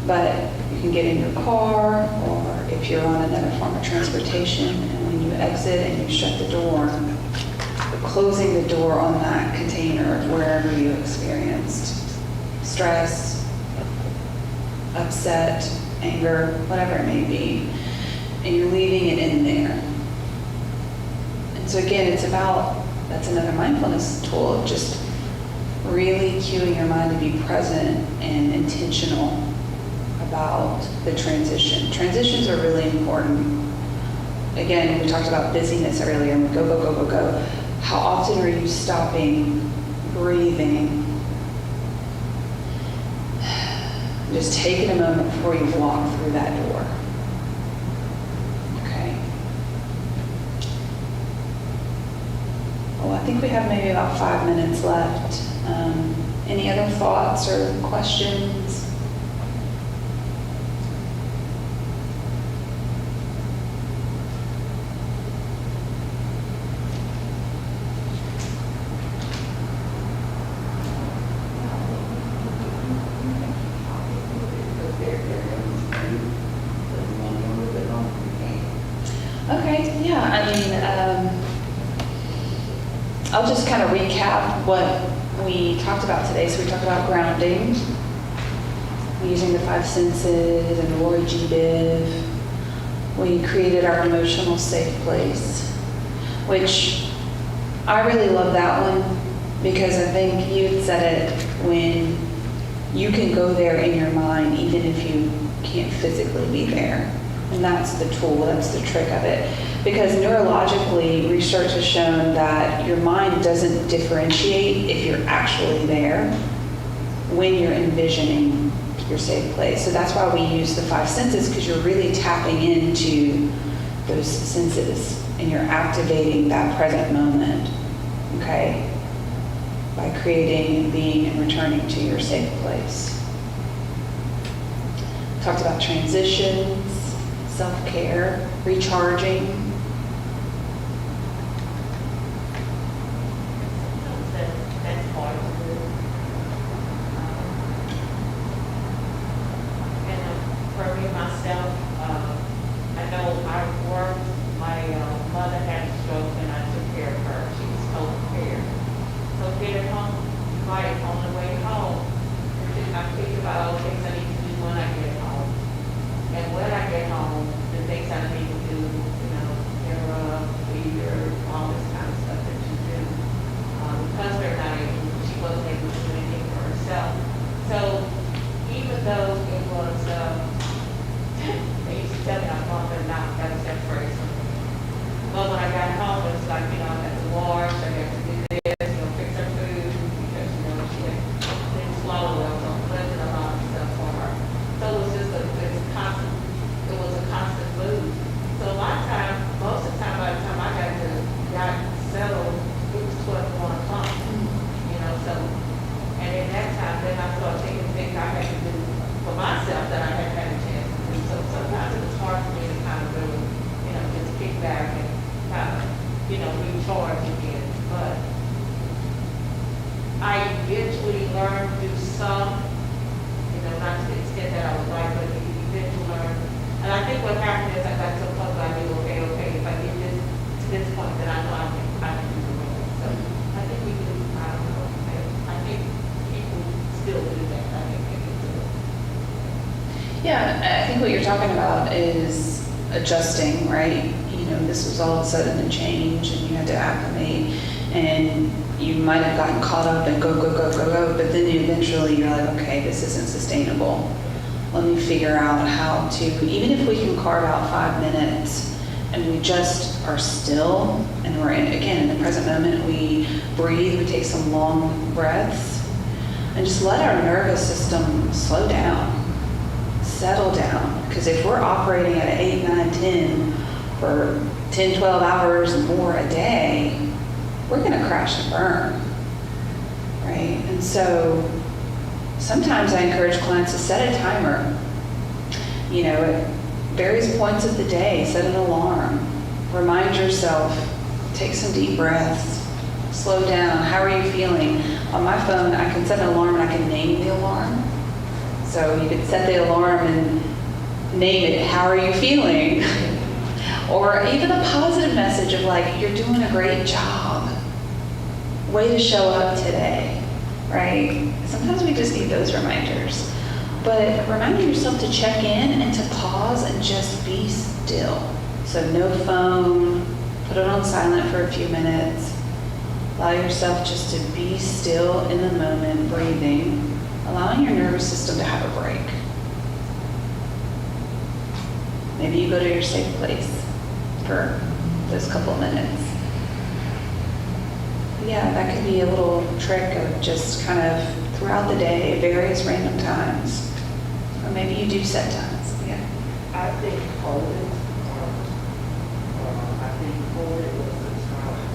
But you can get in your car, or if you're on another form of transportation, and when you exit and you shut the door, you're closing the door on that container of wherever you experienced stress, upset, anger, whatever it may be, and you're leaving it in there. And so again, that's another mindfulness tool of just really cueing your mind to be present and intentional about the transition. Transitions are really important. Again, we talked about busyness earlier, and we go, go, go, go, go. How often are you stopping, breathing, just taking a moment before you walk through that door? Okay. Well, I think we have maybe about 5 minutes left. Any other thoughts or questions? Okay, yeah, I mean, I'll just kind of recap what we talked about today. So we talked about grounding, using the 5 senses and Lori G. Biv. We created our emotional safe place, which I really love that one because I think you had said it, when you can go there in your mind even if you can't physically be there. And that's the tool, that's the trick of it. Because neurologically, research has shown that your mind doesn't differentiate if you're actually there when you're envisioning your safe place. So that's why we use the 5 senses, because you're really tapping into those senses and you're activating that present moment, okay? By creating and being and returning to your safe place. Talked about transitions, self-care, recharging. That's hard to do. And for me, myself, I know I worked, my mother had a stroke and I took care of her. She was total care. So getting home, right on the way home, I think about all the things I need to do when I get home. And when I get home, the things I need to do, get her up, feed her, recharge again. But I eventually learned to do some, not to the extent that I would like, but eventually learned. And I think what happened is I got to a point where I knew, okay, if I get this to this point, then I know I can do the rest. So I think we do, I don't know, I think people still do that. I think they can do it. Yeah, I think what you're talking about is adjusting, right? This was all of a sudden a change and you had to acclimate and you might have gotten caught up and go, but then eventually you're like, okay, this isn't sustainable. Let me figure out how to, even if we can carve out 5 minutes and we just are still and we're in the present moment, we breathe, we take some long breaths and just let our nervous system slow down, settle down. Because if we're operating at 8, 9, 10 for 10, 12 hours and more a day, we're going to crash and burn, right? And so sometimes I encourage clients to set a timer, at various points of the day, set an alarm, remind yourself, take some deep breaths, slow down. How are you feeling? On my phone, I can set an alarm and I can name the alarm. So you could set the alarm and name it, how are you feeling? Or even a positive message of like, you're doing a great job. Way to show up today, right? Sometimes we just need those reminders. But reminding yourself to check in and to pause and just be still. So no phone, put it on silent for a few minutes. Allow yourself just to be still in the moment, breathing, allowing your nervous system to have a break. Maybe you go to your safe place for those couple of minutes. Yeah, that could be a little trick of just kind of throughout the day, at various random times. Or maybe you do set times. Yeah. I think COVID was the time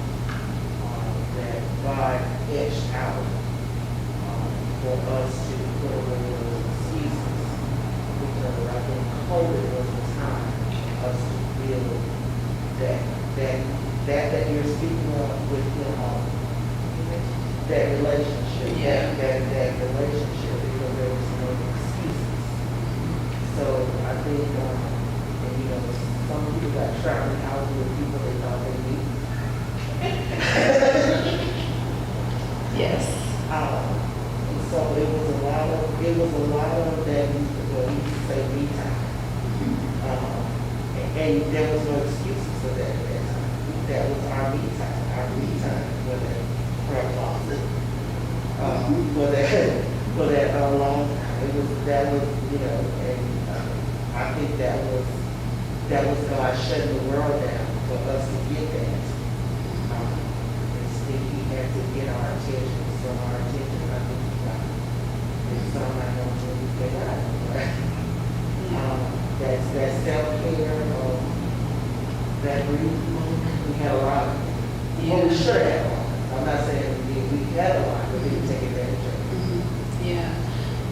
that God etched out for us to put away those seasons. Because I think COVID was the time for us to build that you're speaking of with him, that relationship, Yeah. that relationship, because there was no excuses. So I think, some people got traveling out with people they thought they needed. Yes. And so it was a lot of that, we used to say me time. And there was no excuses for that at that time. That was our me time for that prayer closet. For that long time. I think that was God shutting the world down for us to get that. Instead, he had to get our attention. So our attention, I think he got it. And some I don't really get right. That self-care, that breathing, we had a lot of it. Well, we should have a lot. I'm not saying we had a lot, but we didn't take advantage of it. Mm-hmm.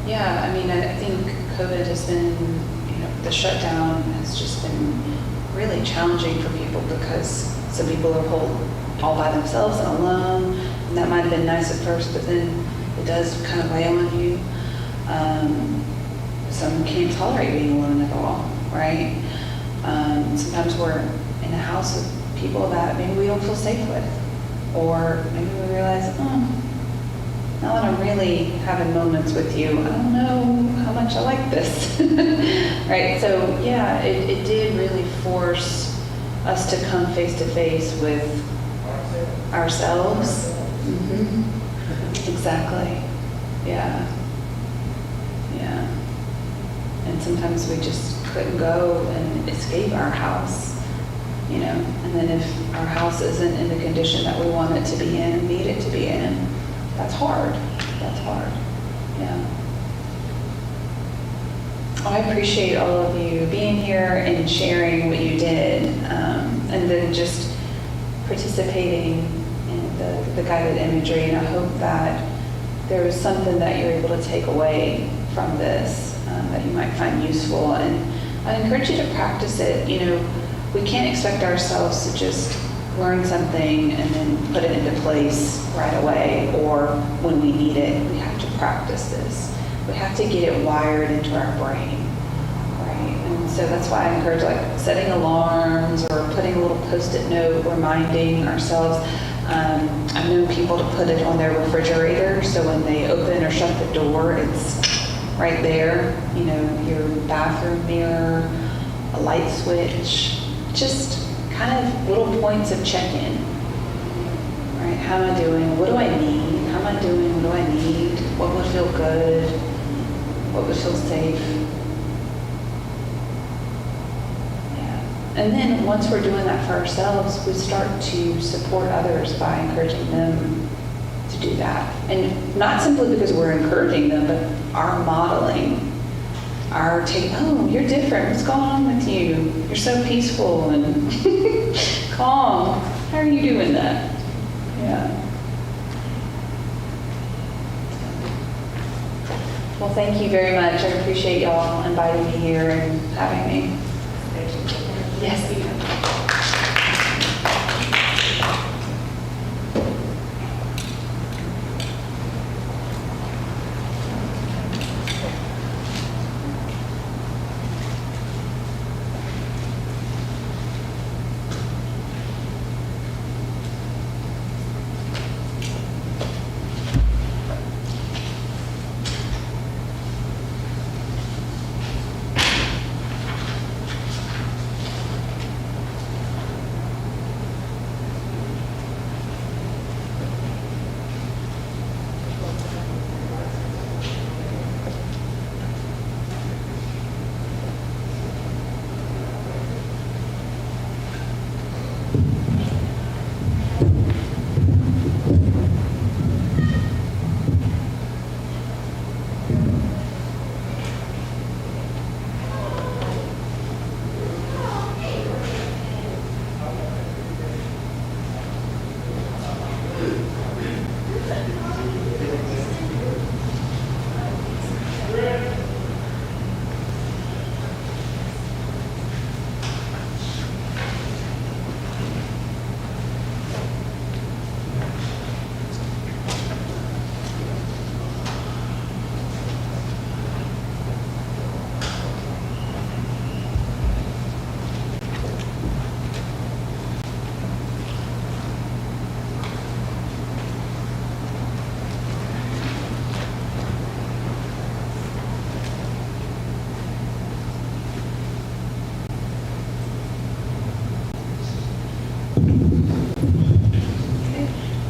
Yeah. I mean, I think COVID has been, the shutdown has just been really challenging for people because some people are all by themselves and alone, and that might have been nice at first, but then it does kind of weigh on you. Some can't tolerate being alone at all, right? Sometimes we're in a house with people that maybe we don't feel safe with, or maybe we realize, now that I'm really having moments with you, I don't know how much I like this, right? So yeah, it did really force us to come face to face with ourselves. Mm-hmm. Exactly. Yeah. And sometimes we just couldn't go and escape our house, and then if our house isn't in the condition that we want it to be in and need it to be in, that's hard. Yeah. I appreciate all of you being here and sharing what you did, and then just participating in the guided imagery. And I hope that there was something that you're able to take away from this that you might find useful. And I encourage you to practice it. We can't expect ourselves to just learn something and then put it into place right away, or when we need it, we have to practice this. We have to get it wired into our brain, right? And so that's why I encourage like setting alarms or putting a little Post-it note reminding ourselves. I've known people to put it on their refrigerator, so when they open or shut the door, it's right there. You know, your bathroom mirror, a light switch, just kind of little points of check-in. Right? How am I doing? What do I need? How am I doing? What do I need? What would feel good? What would feel safe? And then once we're doing that for ourselves, we start to support others by encouraging them to do that. And not simply because we're encouraging them, but our modeling, our take, oh, you're different. What's going on with you? You're so peaceful and calm. How are you doing that? Yeah. Well, thank you very much. I appreciate y'all inviting me here and having me. Yes, you can.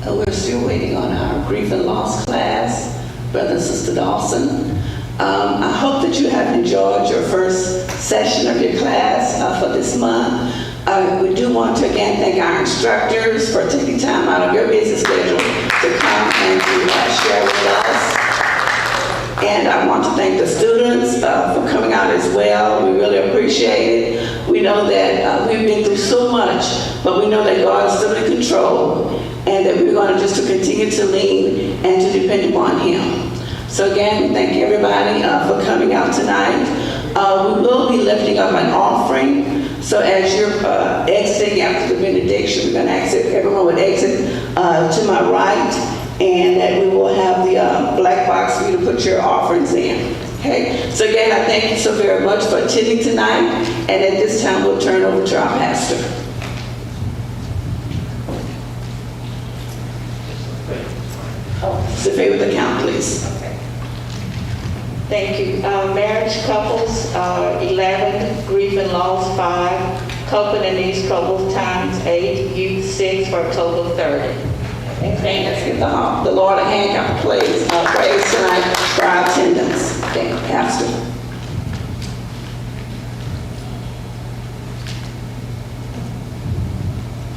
We're still waiting on our grief and loss class, Brother and Sister Dawson. I hope that you have enjoyed your first session of your class for this month. We do want to again thank our instructors for taking time out of your busy schedule to come and to share with us. And I want to thank the students for coming out as well. We really appreciate it. We know that we've been through so much, but we know that God is still in control, and that we're going to just to continue to lean and to depend upon Him. So again, we thank everybody for coming out tonight. We will be lifting up an offering. So as you're exiting after the benediction, we're going to ask if everyone would exit to my right, and that we will have the black box for you to put your offerings in. Okay? So again, I thank you so very much for attending tonight, and at this time we'll turn over to our pastor. Survey with the count, please. Okay. Thank you. Marriage couples, 11, grief and loss, 5, coping in these troubles, times 8, youth, 6, for a total of 30. Okay, let's give the Lord a hand of praise tonight for our attendance. Okay, Pastor.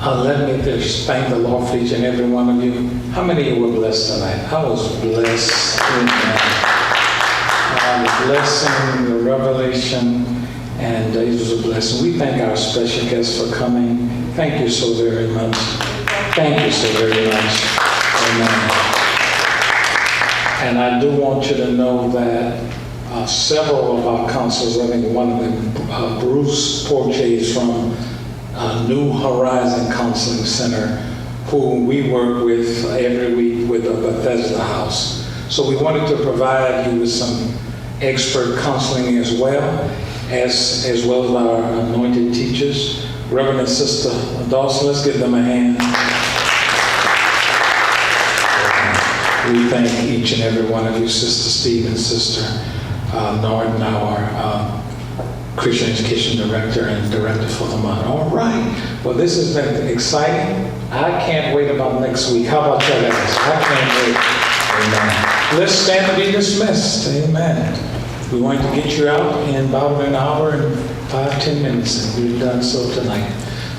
Let me just thank the Lord for each and every one of you. How many of you were blessed tonight? I was blessed. The blessing, the revelation, and it was a blessing. We thank our special guests for coming. Thank you so very much. Thank you so very much. Amen. And I do want you to know that several of our counselors, I think one of them, Bruce Porches from New Horizon Counseling Center, who we work with every week with the Bethesda House. So we wanted to provide you with some expert counseling as well as our anointed teachers. Reverend and Sister Dawson, let's give them a hand. We thank each and every one of you, Sister Stevens, Sister Norton, our Christian Education Director and Director for the month. All right. Well, this has been exciting. I can't wait about next week. How about that, guys? I can't wait. Amen. Let's stand to be dismissed. Amen. We want to get you out in about an hour and 5-10 minutes, and we've done so tonight.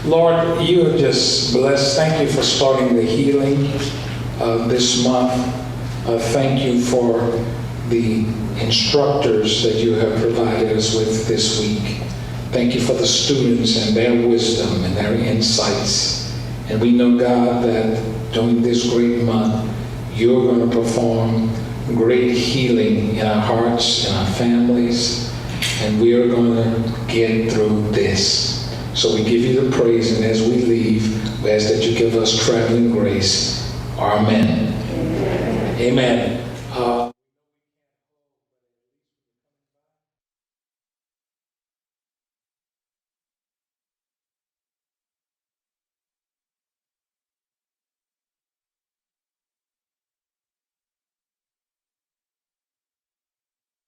Lord, you have just blessed. Thank you for starting the healing this month. Thank you for the instructors that you have provided us with this week. Thank you for the students and their wisdom and their insights. And we know, God, that during this great month, you're going to perform great healing in our hearts and our families, and we are going to get through this. So we give you the praise, and as we leave, we ask that you give us traveling grace. Amen. Amen.